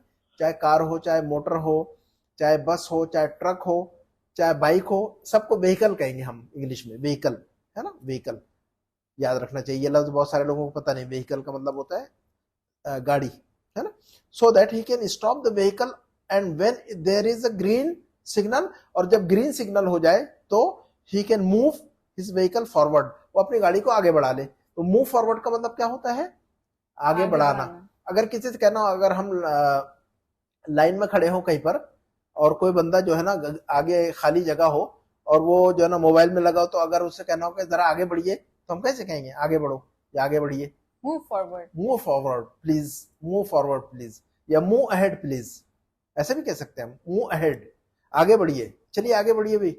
[SPEAKER 1] चाहे कार हो, चाहे मोटर हो, चाहे बस हो, चाहे ट्रक हो, चाहे बाइक हो, सबको व्हीकल कहेंगे हम इंग्लिश में, व्हीकल, है ना, व्हीकल याद रखना चाहिए। ये लफ्ज बहुत सारे लोगों को पता नहीं, व्हीकल का मतलब होता है गाड़ी, है ना। So that he can stop the vehicle and when there is a green signal, और जब ग्रीन सिग्नल हो जाए तो he can move his vehicle forward, वो अपनी गाड़ी को आगे बढ़ा ले। तो मूव फॉरवर्ड का मतलब क्या होता है, आगे बढ़ाना। अगर किसी से कहना, अगर हम लाइन में खड़े हो कहीं पर और कोई बंदा जो है ना आगे खाली जगह हो और वो जो है ना मोबाइल में लगा हो, तो अगर उससे कहना हो कि जरा आगे बढ़िए, तो हम कैसे कहेंगे, आगे बढ़ो या आगे बढ़िए,
[SPEAKER 2] move forward,
[SPEAKER 1] move forward please, move forward please, या मूव अहेड प्लीज, ऐसे भी कह सकते हैं हम, मूव अहेड, आगे बढ़िए, चलिए आगे बढ़िए भी।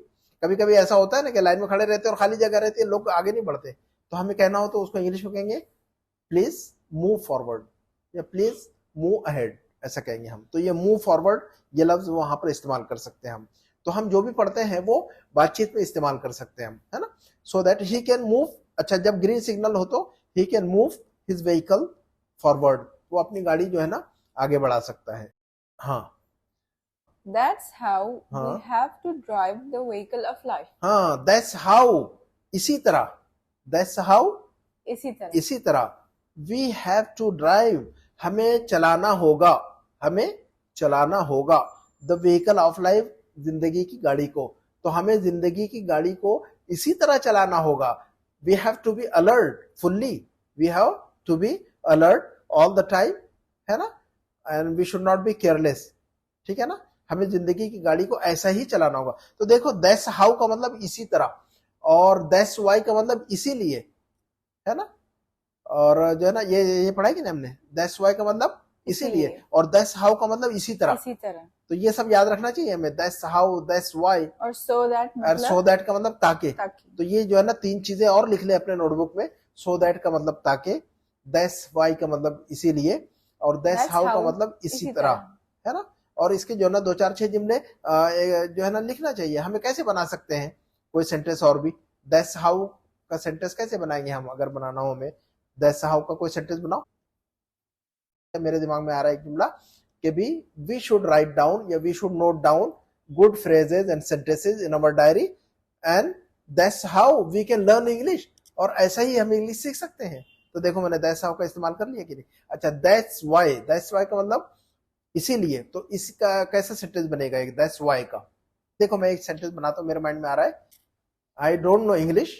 [SPEAKER 1] कभी कभी ऐसा होता है ना कि लाइन में खड़े रहते हैं और खाली जगह रहती है, लोग आगे नहीं बढ़ते, तो हमें कहना हो तो उसको इंग्लिश में कहेंगे प्लीज मूव फॉरवर्ड या प्लीज मूव अहेड, ऐसा कहेंगे हम। तो ये मूव फॉरवर्ड, ये लफ्ज वहां पर इस्तेमाल कर सकते हैं हम। तो हम जो भी पढ़ते हैं वो बातचीत में इस्तेमाल कर सकते हैं हम, है ना। So that he can move, अच्छा जब ग्रीन सिग्नल हो तो he can move his vehicle forward, वो अपनी गाड़ी जो है ना आगे बढ़ा सकता है। हाँ,
[SPEAKER 2] that's how we have to drive the vehicle of life.
[SPEAKER 1] हाँ, that's how, इसी तरह, that's how, इसी तरह, we have to drive, हमें चलाना होगा, हमें चलाना होगा, the vehicle of life, जिंदगी की गाड़ी को। तो हमें जिंदगी की गाड़ी को इसी तरह चलाना होगा। we have to be alert fully, we have to be alert all the time, है ना, and we should not be careless, ठीक है ना, हमें जिंदगी की गाड़ी को ऐसा ही चलाना होगा। तो देखो दैट्स हाउ का मतलब इसी तरह, और दैट्स वाई का मतलब इसीलिए, है ना, और जो है ना ये पढ़ा कि नहीं हमने, दैट्स वाई का मतलब इसीलिए, और दैट्स हाउ का मतलब इसी तरह। तो ये सब याद रखना चाहिए हमें, दैट्स हाउ, दैट्स वाई, और सो दैट का मतलब ताकि। तो ये जो है ना तीन चीजें और लिख ले अपने नोटबुक में, सो दैट का मतलब ताकि, दैट्स वाई का मतलब इसीलिए, और दैट्स हाउ का मतलब इसी तरह, है ना। और इसके जो है ना दो चार छह जुमले जो है ना लिखना चाहिए हमें। कैसे बना सकते हैं कोई सेंटेंस और भी, दैट्स हाउ का सेंटेंस कैसे बनाएंगे हम, अगर बनाना हो हमें दैट्स हाउ का कोई सेंटेंस बनाओ। मेरे दिमाग में आ रहा है एक जुमला कि भी वी शुड राइट डाउन या we should note down good phrases and sentences in our diary, and that's how we can learn English, और ऐसा ही हम इंग्लिश सीख सकते हैं। तो देखो मैंने दैट्स हाउ का इस्तेमाल कर लिया कि नहीं। अच्छा दैट्स वाई का मतलब इसीलिए, तो इसका कैसा सेंटेंस बनेगा एक दैट्स वाई का। देखो मैं एक सेंटेंस बनाता हूं, मेरे माइंड में आ रहा है, I don't know English,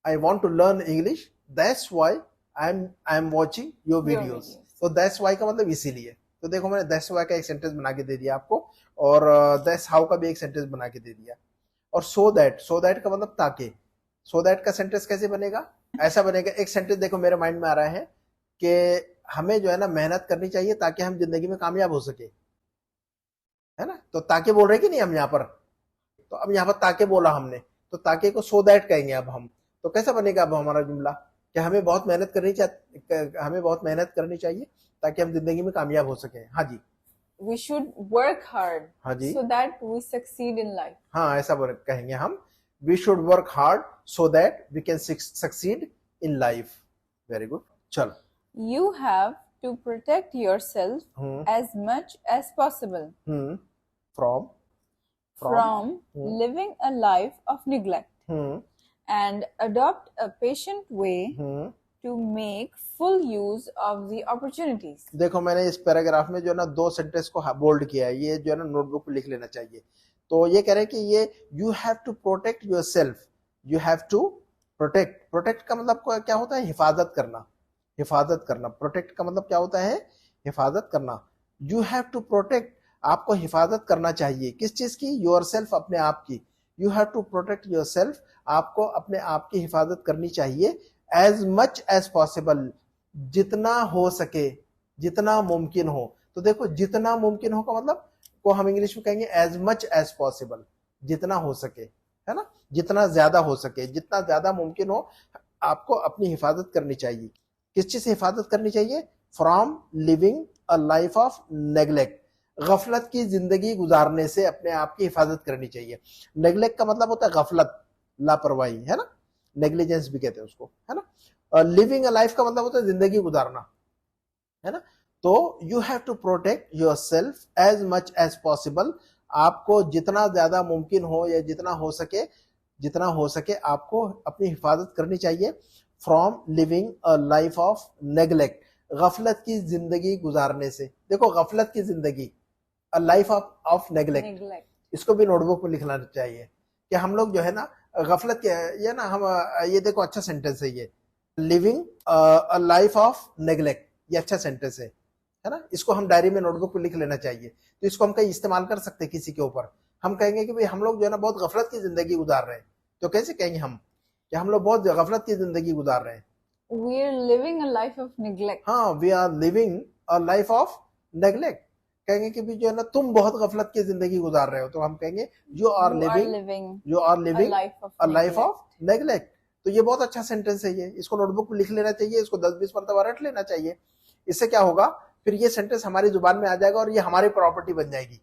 [SPEAKER 1] I want to learn English, that's why I am watching your videos. तो दैट्स वाई का मतलब इसीलिए। तो देखो मैंने दैट्स वाई का एक सेंटेंस बना के दे दिया आपको, और दैट्स हाउ का भी एक सेंटेंस बना के दे दिया। और सो दैट का मतलब ताकि, सो दैट का सेंटेंस कैसे बनेगा, ऐसा बनेगा। एक सेंटेंस देखो मेरे माइंड में आ रहा है कि हमें जो है ना मेहनत करनी चाहिए ताकि हम जिंदगी में कामयाब हो सके, है ना। तो ताकि बोल रहे कि नहीं हम यहाँ पर, तो अब यहाँ पर ताकि बोला हमने, तो ताकि को सो दैट कहेंगे अब हम। तो कैसा बनेगा अब हमारा जुमला कि हमें बहुत मेहनत करनी चाहिए ताकि हम जिंदगी में कामयाब हो सके। हाँ जी,
[SPEAKER 2] we should work hard,
[SPEAKER 1] हाँ जी,
[SPEAKER 2] so that we succeed in life.
[SPEAKER 1] हाँ ऐसा कहेंगे हम, we should work hard so that we can succeed in life. Very good. चलो,
[SPEAKER 2] you have to protect yourself as much as possible from living a life of neglect, and adopt a patient way to make full use of the opportunities.
[SPEAKER 1] देखो मैंने इस paragraph में जो है ना दो sentence को बोल्ड किया है, ये जो है ना नोटबुक पे लिख लेना चाहिए। तो ये कह रहे हैं कि ये you have to protect yourself, you have to protect, protect का मतलब क्या होता है? हिफाजत करना, हिफाजत करना। प्रोटेक्ट का मतलब क्या होता है? हिफाजत करना। यू हैव टू प्रोटेक्ट, आपको हिफाजत करना चाहिए। किस चीज की? योर सेल्फ, अपने आप की। You have to protect yourself, आपको अपने आप की हिफाजत करनी चाहिए। एज मच एज पॉसिबल, जितना हो सके, जितना मुमकिन हो। तो देखो जितना मुमकिन हो का मतलब को हम इंग्लिश में कहेंगे एज मच एज पॉसिबल, जितना हो सके, है ना, जितना ज्यादा हो सके, जितना ज्यादा मुमकिन हो आपको अपनी हिफाजत करनी चाहिए। किस चीज से हिफाजत करनी चाहिए? From living a life of neglect, गफलत की जिंदगी गुजारने से अपने आप की हिफाजत करनी चाहिए। नेग्लेक्ट का मतलब होता है गफलत, लापरवाही, है ना, नेग्लिजेंस भी कहते हैं उसको, है ना। लिविंग अ लाइफ का मतलब होता है जिंदगी गुजारना, है ना। तो you have to protect yourself as much as possible, आपको जितना ज्यादा मुमकिन हो या जितना हो सके, जितना हो सके आपको अपनी हिफाजत करनी चाहिए। From living a life of neglect, गफलत की जिंदगी गुजारने से। देखो गफलत की जिंदगी, अ लाइफ ऑफ नेग्लेक्ट, इसको भी नोटबुक में लिखना चाहिए कि हम लोग जो है ना गफलत के, ये ना हम, ये देखो अच्छा सेंटेंस है ये, living a life of neglect, ये अच्छा सेंटेंस है ना। इसको हम डायरी में नोटबुक पे लिख लेना चाहिए। तो इसको हम कहीं इस्तेमाल कर सकते हैं किसी के ऊपर। हम कहेंगे कि भाई हम लोग जो है ना बहुत गफलत की जिंदगी गुजार रहे हैं, तो कैसे कहेंगे हम कि हम लोग बहुत गफलत की जिंदगी गुजार रहे हैं?
[SPEAKER 2] We are living a life of neglect.
[SPEAKER 1] हाँ, we are living a life of neglect. कहेंगे कि भी जो है ना तुम बहुत गफलत की जिंदगी गुजार रहे हो, तो हम कहेंगे you are living a life of neglect. तो ये बहुत अच्छा सेंटेंस है, ये इसको नोटबुक में लिख लेना चाहिए, इसको 10-20 मरतबा रट लेना चाहिए। इससे क्या होगा, फिर ये सेंटेंस हमारी जुबान में आ जाएगा और ये हमारी प्रॉपर्टी बन जाएगी,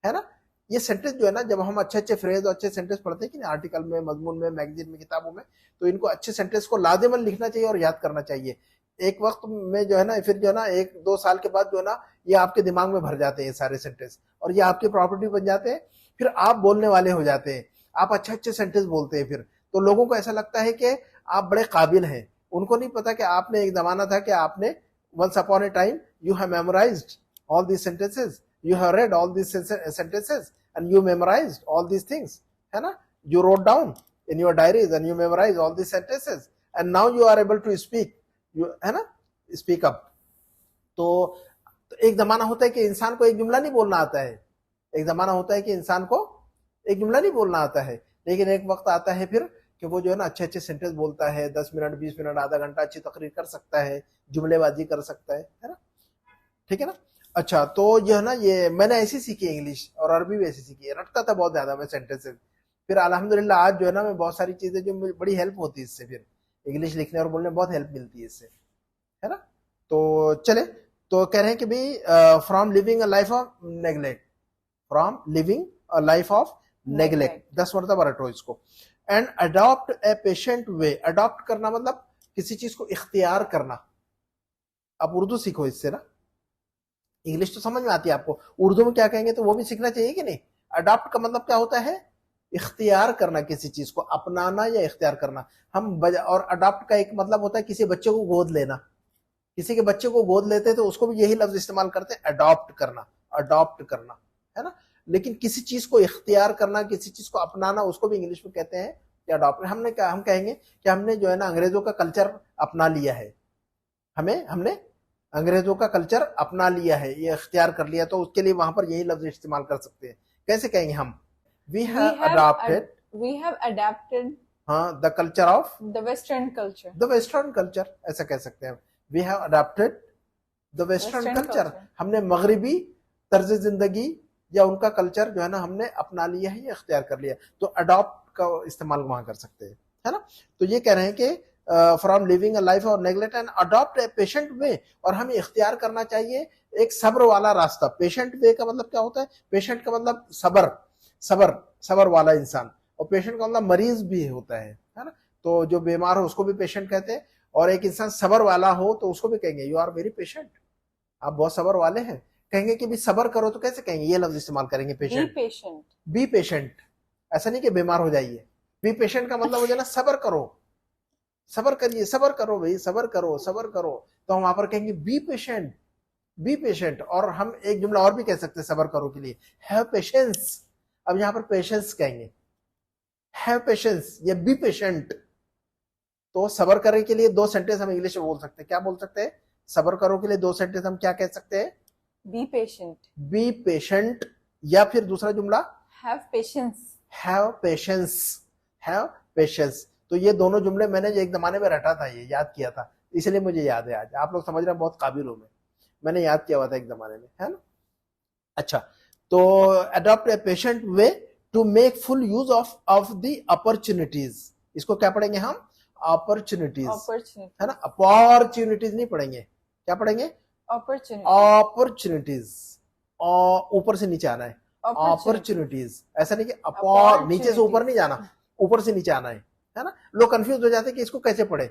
[SPEAKER 1] है ना। ये सेंटेंस जो है ना, जब हम अच्छे अच्छे फ्रेज और अच्छे सेंटेंस पढ़ते हैं कि आर्टिकल में, मजमून में, मैगजीन में, किताबों में, तो इनको अच्छे सेंटेंस को लाजिमन लिखना चाहिए और याद करना चाहिए। एक वक्त में जो है ना, फिर जो है ना 1-2 साल के बाद जो है ना ये आपके दिमाग में भर जाते हैं सारे सेंटेंस, और ये आपकी प्रॉपर्टी बन जाते हैं। फिर आप बोलने वाले हो जाते हैं, आप अच्छे अच्छे सेंटेंस बोलते हैं। फिर तो लोगों को ऐसा लगता है कि आप बड़े काबिल हैं। उनको नहीं पता कि आपने एक जमाना था कि आपने once upon a time you have memorized all these sentences, you have read all these sentences and you memorized all these things, है ना। you wrote down in your diaries and you memorized all these sentences and now you are able to speak, you, है ना, speak up। तो एक जमाना होता है कि इंसान को एक जुमला नहीं बोलना आता है, एक जमाना होता है कि इंसान को एक जुमला नहीं बोलना आता है, लेकिन एक वक्त आता है फिर कि वो जो है ना अच्छे अच्छे सेंटेंस बोलता है, 10 मिनट 20 मिनट आधा घंटा अच्छी तकरीर कर सकता है, जुमलेबाजी कर सकता है ना, ठीक है ना। अच्छा, तो ये है ना, ये मैंने ऐसी सीखी इंग्लिश और अरबी भी ऐसी सीखी है, रटता था बहुत ज्यादा मैं सेंटेंसेस। फिर अल्हम्दुलिल्लाह आज जो है ना मैं बहुत सारी चीजें जो मुझे बड़ी हेल्प होती है इससे, फिर इंग्लिश लिखने और बोलने में बहुत हेल्प मिलती है इससे, है ना। तो चले, तो कह रहे हैं कि भाई from living a life of neglect, from living a life of neglect, 10 मरतबा रटो इसको। And adopt a patient way, adopt करना मतलब किसी चीज को इख्तियार करना। आप उर्दू सीखो इससे ना, इंग्लिश तो समझ में आती है आपको, उर्दू में क्या कहेंगे तो वो भी सीखना चाहिए कि नहीं। अडॉप्ट का मतलब क्या होता है? इख्तियार करना, किसी चीज को अपनाना या इख्तियार करना। और अडॉप्ट का एक मतलब होता है किसी बच्चे को गोद लेना, किसी के बच्चे को गोद लेते हैं तो उसको भी यही लफ्ज इस्तेमाल करते हैं, अडॉप्ट करना, अडॉप्ट करना, है ना। लेकिन किसी चीज को इख्तियार करना, किसी चीज को अपनाना, उसको भी इंग्लिश में कहते हैं कि अडॉप्ट। हमने क्या, हम कहेंगे कि हमने जो है ना अंग्रेजों का कल्चर अपना लिया है, हमने अंग्रेजों का कल्चर अपना लिया है, ये इख्तियार कर लिया, तो उसके लिए वहां पर यही लफ्ज इस्तेमाल कर सकते हैं। कैसे कहेंगे हम? वी हैव
[SPEAKER 2] अडॉप्टेड
[SPEAKER 1] हाँ the culture of
[SPEAKER 2] the western culture,
[SPEAKER 1] the western culture, ऐसा कह सकते हैं। We have adopted the western culture, हमने मगरिबी तर्ज जिंदगी या उनका कल्चर जो है ना हमने अपना लिया है या इख्तियार कर लिया, तो अडॉप्ट का इस्तेमाल वहां कर सकते हैं, है ना। तो ये कह रहे हैं कि from living a life of neglect and adopt a patient way, और हमें इख्तियार करना चाहिए एक सब्र वाला रास्ता। पेशेंट वे का मतलब क्या होता है? पेशेंट का मतलब सबर, सबर, सबर वाला इंसान, और पेशेंट का मतलब मरीज भी होता है ना। तो जो बीमार हो उसको भी पेशेंट कहते हैं, और एक इंसान सबर वाला हो तो उसको भी कहेंगे यू आर वेरी पेशेंट, आप बहुत सबर वाले हैं। कहेंगे कि भी सबर करो तो कैसे कहेंगे? ये लफ्ज इस्तेमाल करेंगे, पेशेंट, बी पेशेंट। ऐसा नहीं कि बीमार हो जाइए, बी पेशेंट का मतलब हो जाए ना सबर करो, सबर करिए, सबर करो भाई, सबर करो, सबर करो। तो हम वहां पर कहेंगे बी पेशेंट, बी पेशेंट। और हम एक जुमला और भी कह सकते हैं सबर करो के लिए, हैव पेशेंस। अब यहां पर पेशेंस कहेंगे, हैव पेशेंस या बी पेशेंट, तो सबर करने के लिए दो सेंटेंस हम इंग्लिश में बोल सकते हैं, क्या बोल सकते हैं? सबर करो के लिए दो सेंटेंस हम क्या कह सकते हैं?
[SPEAKER 2] बी पेशेंट,
[SPEAKER 1] बी पेशेंट, या फिर दूसरा जुमला
[SPEAKER 2] have patience,
[SPEAKER 1] have patience, have patience. तो ये दोनों जुमले मैंने एक जमाने में रटा था, ये याद किया था, इसलिए मुझे याद है। आज आप लोग समझ रहे हैं बहुत काबिल हूं मैंने याद किया हुआ था एक जमाने में, है ना। अच्छा, तो adopt a patient way to make full use of the opportunities, इसको क्या पढ़ेंगे हम? अपॉर्चुनिटीज, है ना। अपॉर्चुनिटीज नहीं पढ़ेंगे, क्या पढ़ेंगे? अपॉर्चुनिटीज, और ऊपर से नीचे आना है, अपॉर्चुनिटीज, ऐसा नहीं कि अपॉर, नीचे से ऊपर नहीं जाना, ऊपर से नीचे आना है ना। लोग कंफ्यूज हो जाते हैं कि इसको कैसे पढ़े,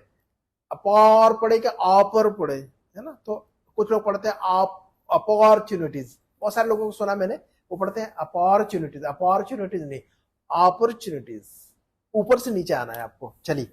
[SPEAKER 1] अपॉर पढ़े क्या ऑपर पढ़े, है ना। तो कुछ लोग पढ़ते हैं अपॉर्चुनिटीज, बहुत सारे लोगों को सुना मैंने वो पढ़ते हैं अपॉर्चुनिटीज, अपॉर्चुनिटीज नहीं, अपॉर्चुनिटीज, ऊपर से नीचे आना है आपको। चलिए,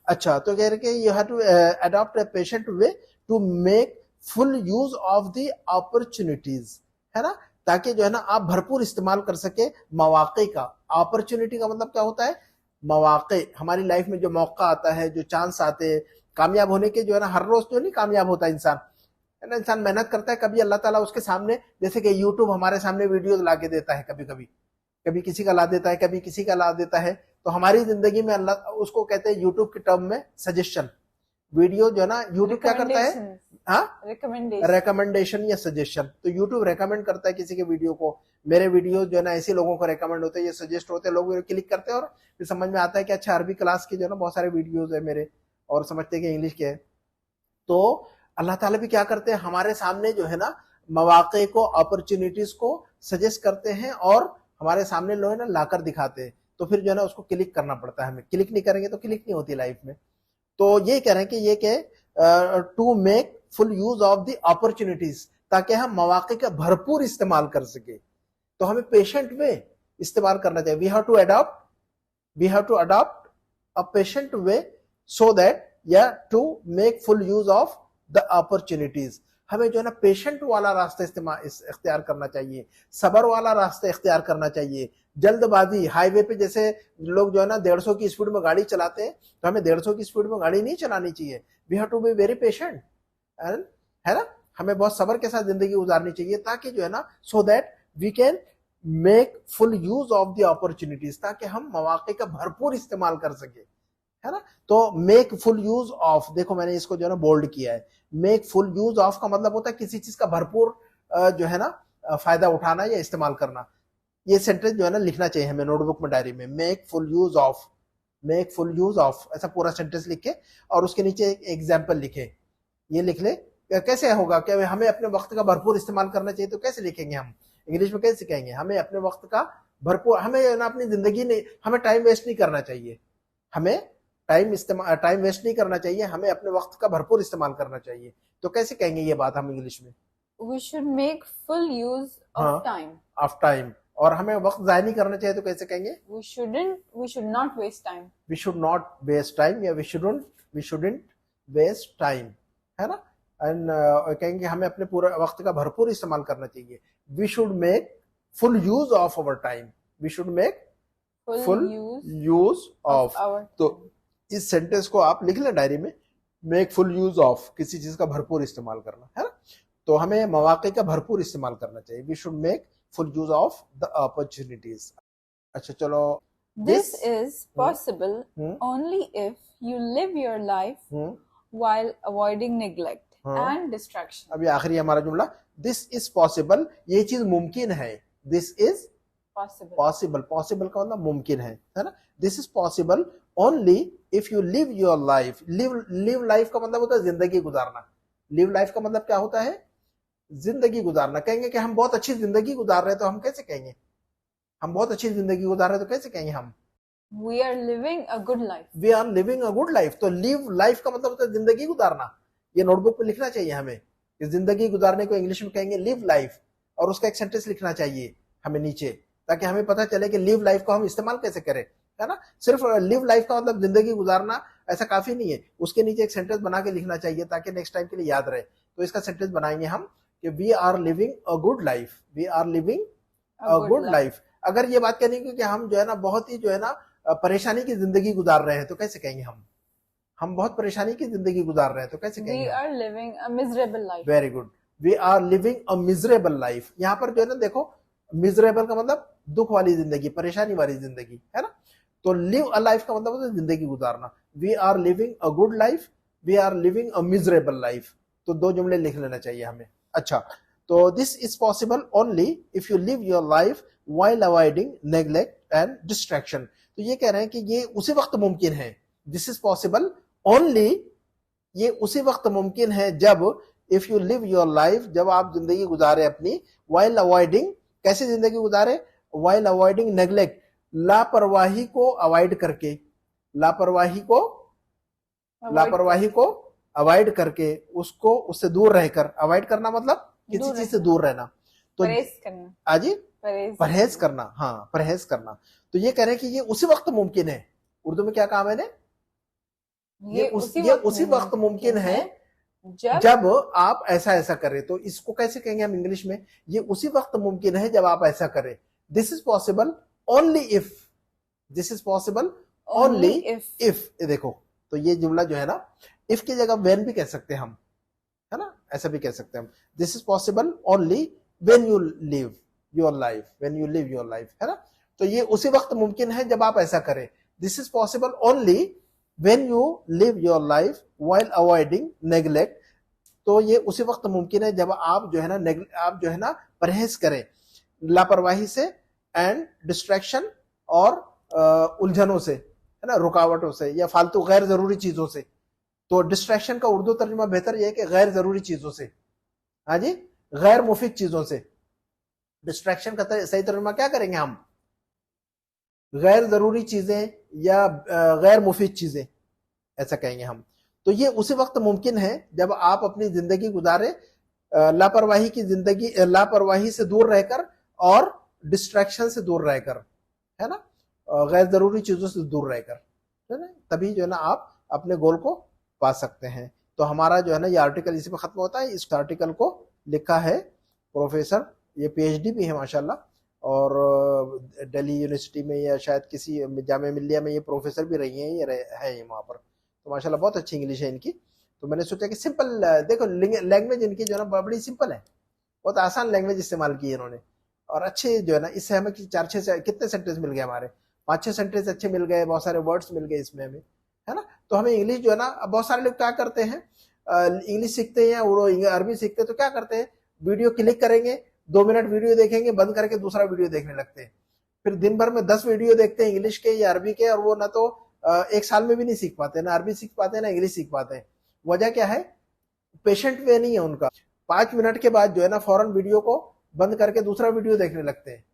[SPEAKER 1] अच्छा, तो कह रहे कि you have to adopt a patient way to make full use of the opportunities, है ना, ताकि जो है ना आप भरपूर इस्तेमाल कर सके मौके का। अपॉर्चुनिटी का मतलब क्या होता है? मौके, हमारी लाइफ में जो मौका आता है, जो चांस आते हैं कामयाब होने के, जो है ना हर रोज तो नहीं कामयाब होता इंसान, है ना। इंसान मेहनत करता है, कभी अल्लाह ताला उसके सामने, जैसे कि यूट्यूब हमारे सामने वीडियोस ला के देता है, कभी कभी कभी किसी का ला देता है, कभी किसी का ला देता है। तो हमारी जिंदगी में अल्लाह, उसको कहते हैं यूट्यूब के टर्म में सजेशन वीडियो, जो है ना यूट्यूब क्या करता है? हाँ, रिकमेंडेशन या सजेशन। तो यूट्यूब रेकमेंड करता है किसी के वीडियो को, मेरे वीडियो जो है ना ऐसे लोगों को रेकमेंड होते हैं, ये सजेस्ट होते हैं, लोग क्लिक करते हैं और फिर समझ में आता है कि अच्छा अरबी क्लास के जो है ना बहुत सारे वीडियोज है मेरे, और समझते हैं कि इंग्लिश के है। तो अल्लाह ताला भी क्या करते हैं, हमारे सामने जो है ना मौके को, अपॉर्चुनिटीज को सजेस्ट करते हैं और हमारे सामने लोग है ना लाकर दिखाते हैं। तो फिर जो है ना उसको क्लिक करना पड़ता है हमें, क्लिक नहीं करेंगे तो क्लिक नहीं होती लाइफ में। तो ये कह रहे हैं कि ये के to make full use of the opportunities, ताकि हम मौके का भरपूर इस्तेमाल कर सके। तो हमें पेशेंट में इस्तेमाल करना चाहिए। We have to adopt a patient way so that या to make full use of the opportunities. हमें जो है ना पेशेंट वाला रास्ता इख्तियार करना चाहिए, सबर वाला रास्ता इख्तियार करना चाहिए। जल्दबाजी, हाईवे पे जैसे लोग जो है ना 150 की स्पीड में गाड़ी चलाते हैं, तो हमें 150 की स्पीड में गाड़ी नहीं चलानी चाहिए। We have to be very patient, है ना। हमें बहुत सबर के साथ जिंदगी गुजारनी चाहिए, ताकि जो है ना so that we can make full use of the opportunities, ताकि हम मौके का भरपूर इस्तेमाल कर सके, है ना। तो मेक फुल यूज ऑफ, देखो मैंने इसको जो है ना बोल्ड किया है। मेक फुल यूज ऑफ का मतलब होता है किसी चीज का भरपूर जो है ना फायदा उठाना या इस्तेमाल करना। ये सेंटेंस जो है ना लिखना चाहिए हमें नोटबुक में, डायरी में। Make full use of, make full use of, ऐसा पूरा सेंटेंस लिखे और उसके नीचे एक एग्जाम्पल लिखे। ये लिख ले, कैसे होगा कि हमें अपने वक्त का भरपूर इस्तेमाल करना चाहिए, तो कैसे लिखेंगे हम इंग्लिश में, कैसे कहेंगे? हमें अपने वक्त का भरपूर, हमें ना अपनी जिंदगी नहीं, हमें टाइम वेस्ट नहीं करना चाहिए, हमें टाइम वेस्ट नहीं करना चाहिए, हमें अपने वक्त का भरपूर इस्तेमाल करना चाहिए। तो कैसे कहेंगे ये बात हम इंग्लिश में?
[SPEAKER 2] We should make full use of time.
[SPEAKER 1] Of time, और हमें वक्त जाया नहीं करना चाहिए, तो कैसे कहेंगे?
[SPEAKER 2] We should not waste time.
[SPEAKER 1] We should not waste time, या we shouldn't waste time, है ना। एंड कहेंगे हमें अपने पूरे वक्त का भरपूर इस्तेमाल करना चाहिए। We should make full use of our time. We should make full use of our time. तो इस सेंटेंस को आप लिख लें डायरी में, मेक फुल यूज ऑफ, किसी चीज का भरपूर इस्तेमाल करना, है ना। तो हमें मौके का भरपूर इस्तेमाल करना चाहिए। We should make full use of the opportunities. अच्छा चलो,
[SPEAKER 2] this is possible only if you live your life while avoiding neglect and distraction.
[SPEAKER 1] अभी आखिरी हमारा जुमला, दिस इज पॉसिबल, ये चीज मुमकिन है। दिस इज पॉसिबल, पॉसिबल का मतलब मुमकिन है ना। This is possible only if you live your life. Live life का मतलब होता है जिंदगी गुजारना। लिव लाइफ का मतलब क्या होता है? जिंदगी गुजारना। कहेंगे कि हम बहुत अच्छी जिंदगी गुजार रहे हैं, तो हम कैसे कहेंगे? हम बहुत अच्छी जिंदगी गुजार रहे हैं तो कैसे कहेंगे हम?
[SPEAKER 2] We are living a good life.
[SPEAKER 1] We are living a good life. तो लिव लाइफ का मतलब होता है जिंदगी गुजारना। ये नोटबुक पे लिखना चाहिए हमें कि जिंदगी गुजारने को इंग्लिश में कहेंगे लिव लाइफ, और उसका एक सेंटेंस लिखना चाहिए हमें नीचे, ताकि हमें पता चले कि लिव लाइफ को हम इस्तेमाल कैसे करें, है ना। सिर्फ लिव लाइफ का मतलब जिंदगी गुजारना ऐसा काफी नहीं है, उसके नीचे एक सेंटेंस बना के लिखना चाहिए ताकि नेक्स्ट टाइम के लिए याद रहे। तो इसका सेंटेंस बनाएंगे हम कि we are living a good life, we are living a good life. अगर ये बात करेंगे कि हम जो है ना बहुत ही जो है ना परेशानी की जिंदगी गुजार रहे हैं, तो कैसे कहेंगे हम? हम बहुत परेशानी की जिंदगी गुजार रहे हैं, तो कैसे कहेंगे?
[SPEAKER 2] We are living a miserable life.
[SPEAKER 1] Very good, we are living a miserable life. यहाँ पर जो है ना देखो, मिजरेबल का मतलब दुख वाली जिंदगी, परेशानी वाली जिंदगी, है ना। तो लिव अ लाइफ का मतलब है जिंदगी गुजारना। We are living a good life, we are living a miserable life. तो दो जुमले लिख लेना चाहिए हमें। अच्छा, तो this is possible only if you live your life while avoiding neglect and distraction। तो ये कह रहे हैं कि ये उसी वक्त मुमकिन है, दिस इज पॉसिबल ओनली, ये उसी वक्त मुमकिन है जब, if you live your life, जब आप जिंदगी गुजारे अपनी, while avoiding, कैसे जिंदगी गुजारे? while avoiding neglect, लापरवाही को अवॉइड करके, लापरवाही को अवॉइड करके, उसको, उससे दूर रहकर, अवॉइड करना मतलब किसी चीज से दूर रहना, तो
[SPEAKER 2] परहेज करना,
[SPEAKER 1] आजी परहेज करना, हाँ परहेज करना। तो ये कह रहे हैं कि ये उसी वक्त मुमकिन है। उर्दू में क्या कहा मैंने? ये उसी वक्त मुमकिन है जब आप ऐसा ऐसा करें। तो इसको कैसे कहेंगे हम इंग्लिश में? ये उसी वक्त मुमकिन है जब आप ऐसा करें। This is possible only if, this is possible only if. देखो, तो ये जुमला जो है ना, इफ की जगह व्हेन भी कह सकते हैं हम, है ना, ऐसा भी कह सकते हैं हम। This is possible only when you live your life, when you live your life, है ना। तो ये उसी वक्त मुमकिन है जब आप ऐसा करें। This is possible only when you live your life while avoiding neglect. तो ये उसी वक्त मुमकिन है जब आप जो है ना, आप जो है ना परहेज करें लापरवाही से, एंड डिस्ट्रैक्शन, और उलझनों से, है ना, रुकावटों से या फालतू गैर जरूरी चीजों से। तो डिस्ट्रैक्शन का उर्दू तर्जुमा बेहतर यह है कि गैर जरूरी चीजों से, हाँ जी, गैर मुफीद चीजों से। डिस्ट्रैक्शन का सही तर्जुमा क्या करेंगे हम? गैर जरूरी चीजें या गैर मुफीद चीजें, ऐसा कहेंगे हम। तो ये उसी वक्त मुमकिन है जब आप अपनी जिंदगी गुजारे लापरवाही की जिंदगी, लापरवाही से दूर रहकर और डिस्ट्रैक्शन से दूर रहकर, है ना, गैर जरूरी चीजों से दूर रहकर, है ना, तभी जो है ना आप अपने गोल को पा सकते हैं। तो हमारा जो है ना ये आर्टिकल इसी पे खत्म होता है। इस आर्टिकल को लिखा है प्रोफेसर, ये पीएचडी भी है माशाल्लाह, और दिल्ली यूनिवर्सिटी में या शायद किसी जामिया मिल्लिया में ये प्रोफेसर भी रही हैं, ये है वहाँ पर। तो माशाल्लाह बहुत अच्छी इंग्लिश है इनकी। तो मैंने सोचा कि सिंपल, देखो लैंग्वेज इनकी जो है ना बड़ी सिंपल है, बहुत आसान लैंग्वेज इस्तेमाल की है इन्होंने। और अच्छे जो है ना, इससे हमें 4-6 कितने सेंटेंस मिल गए, हमारे 5-6 सेंटेंस अच्छे मिल गए, बहुत सारे वर्ड्स मिल गए इसमें हमें, है ना। तो हमें इंग्लिश जो है ना, बहुत सारे लोग क्या करते हैं, इंग्लिश सीखते हैं और अरबी सीखते हैं, तो क्या करते हैं, वीडियो क्लिक करेंगे, 2 मिनट वीडियो देखेंगे, बंद करके दूसरा वीडियो देखने लगते हैं। फिर दिन भर में 10 वीडियो देखते हैं इंग्लिश के या अरबी के, और वो ना तो 1 साल में भी नहीं सीख पाते, ना अरबी सीख पाते हैं ना इंग्लिश सीख पाते हैं। वजह क्या है? पेशेंट वे नहीं है उनका। 5 मिनट के बाद जो है ना फौरन वीडियो को बंद करके दूसरा वीडियो देखने लगते हैं।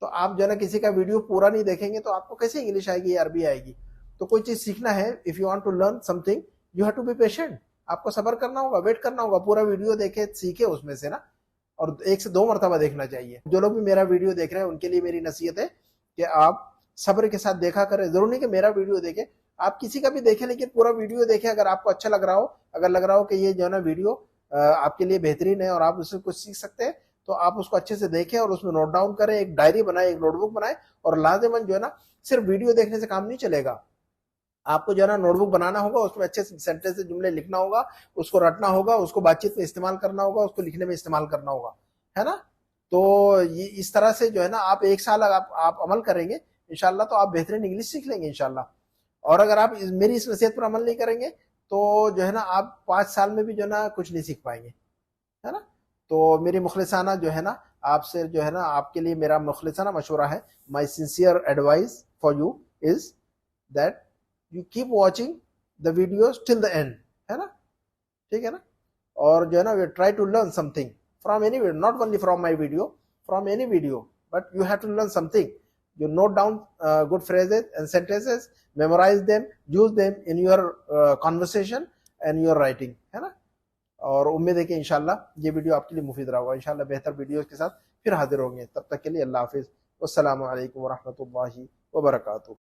[SPEAKER 1] तो आप जो है ना किसी का वीडियो पूरा नहीं देखेंगे तो आपको कैसे इंग्लिश आएगी या अरबी आएगी? तो कोई चीज सीखना है, if you want to learn something you have to be patient. आपको सब्र करना होगा, वेट करना होगा, पूरा वीडियो देखे सीखे उसमें से ना, और 1 से 2 मरतबा देखना चाहिए। जो लोग भी मेरा वीडियो देख रहे हैं उनके लिए मेरी नसीहत है कि आप सब्र के साथ देखा करें। जरूर नहीं कि मेरा वीडियो देखें, आप किसी का भी देखें, लेकिन पूरा वीडियो देखें। अगर आपको अच्छा लग रहा हो, अगर लग रहा हो कि ये जो है ना वीडियो आपके लिए बेहतरीन है और आप उससे कुछ सीख सकते हैं, तो आप उसको अच्छे से देखें और उसमें नोट डाउन करें, एक डायरी बनाए, एक नोटबुक बनाए। और लाजिमन जो है ना सिर्फ वीडियो देखने से काम नहीं चलेगा, आपको जो है ना नोटबुक बनाना होगा, उसमें अच्छे सेंटेंस से जुमले लिखना होगा, उसको रटना होगा, उसको बातचीत में इस्तेमाल करना होगा, उसको लिखने में इस्तेमाल करना होगा, है ना। तो ये इस तरह से जो है ना आप 1 साल आप अमल करेंगे इंशाल्लाह, तो आप बेहतरीन इंग्लिश सीख लेंगे इंशाल्लाह। और अगर आप मेरी इस नसीहत पर अमल नहीं करेंगे तो जो है ना आप 5 साल में भी जो है ना कुछ नहीं सीख पाएंगे, है ना। तो मेरी मुखलिसाना जो है ना आपसे जो है ना, आपके लिए मेरा मुखलिसाना मशवरा है, my sincere advice for you is that you keep watching the videos till the end, है ना, ठीक है ना। और जो है ना we try to learn something from any video, not only from my video, from any video, but you have to learn something. You note down good phrases and sentences, memorize them, use them in your conversation and your writing, है ना। और उम्मीद है कि इंशाल्लाह ये video आपके लिए मुफीद रहा होगा। इंशाल्लाह बेहतर वीडियोस के साथ फिर हाजिर होंगे, तब तक के लिए अल्लाह हाफिज, वस्सलामु अलैकुम वरहमतुल्लाहि वबरकातुहू।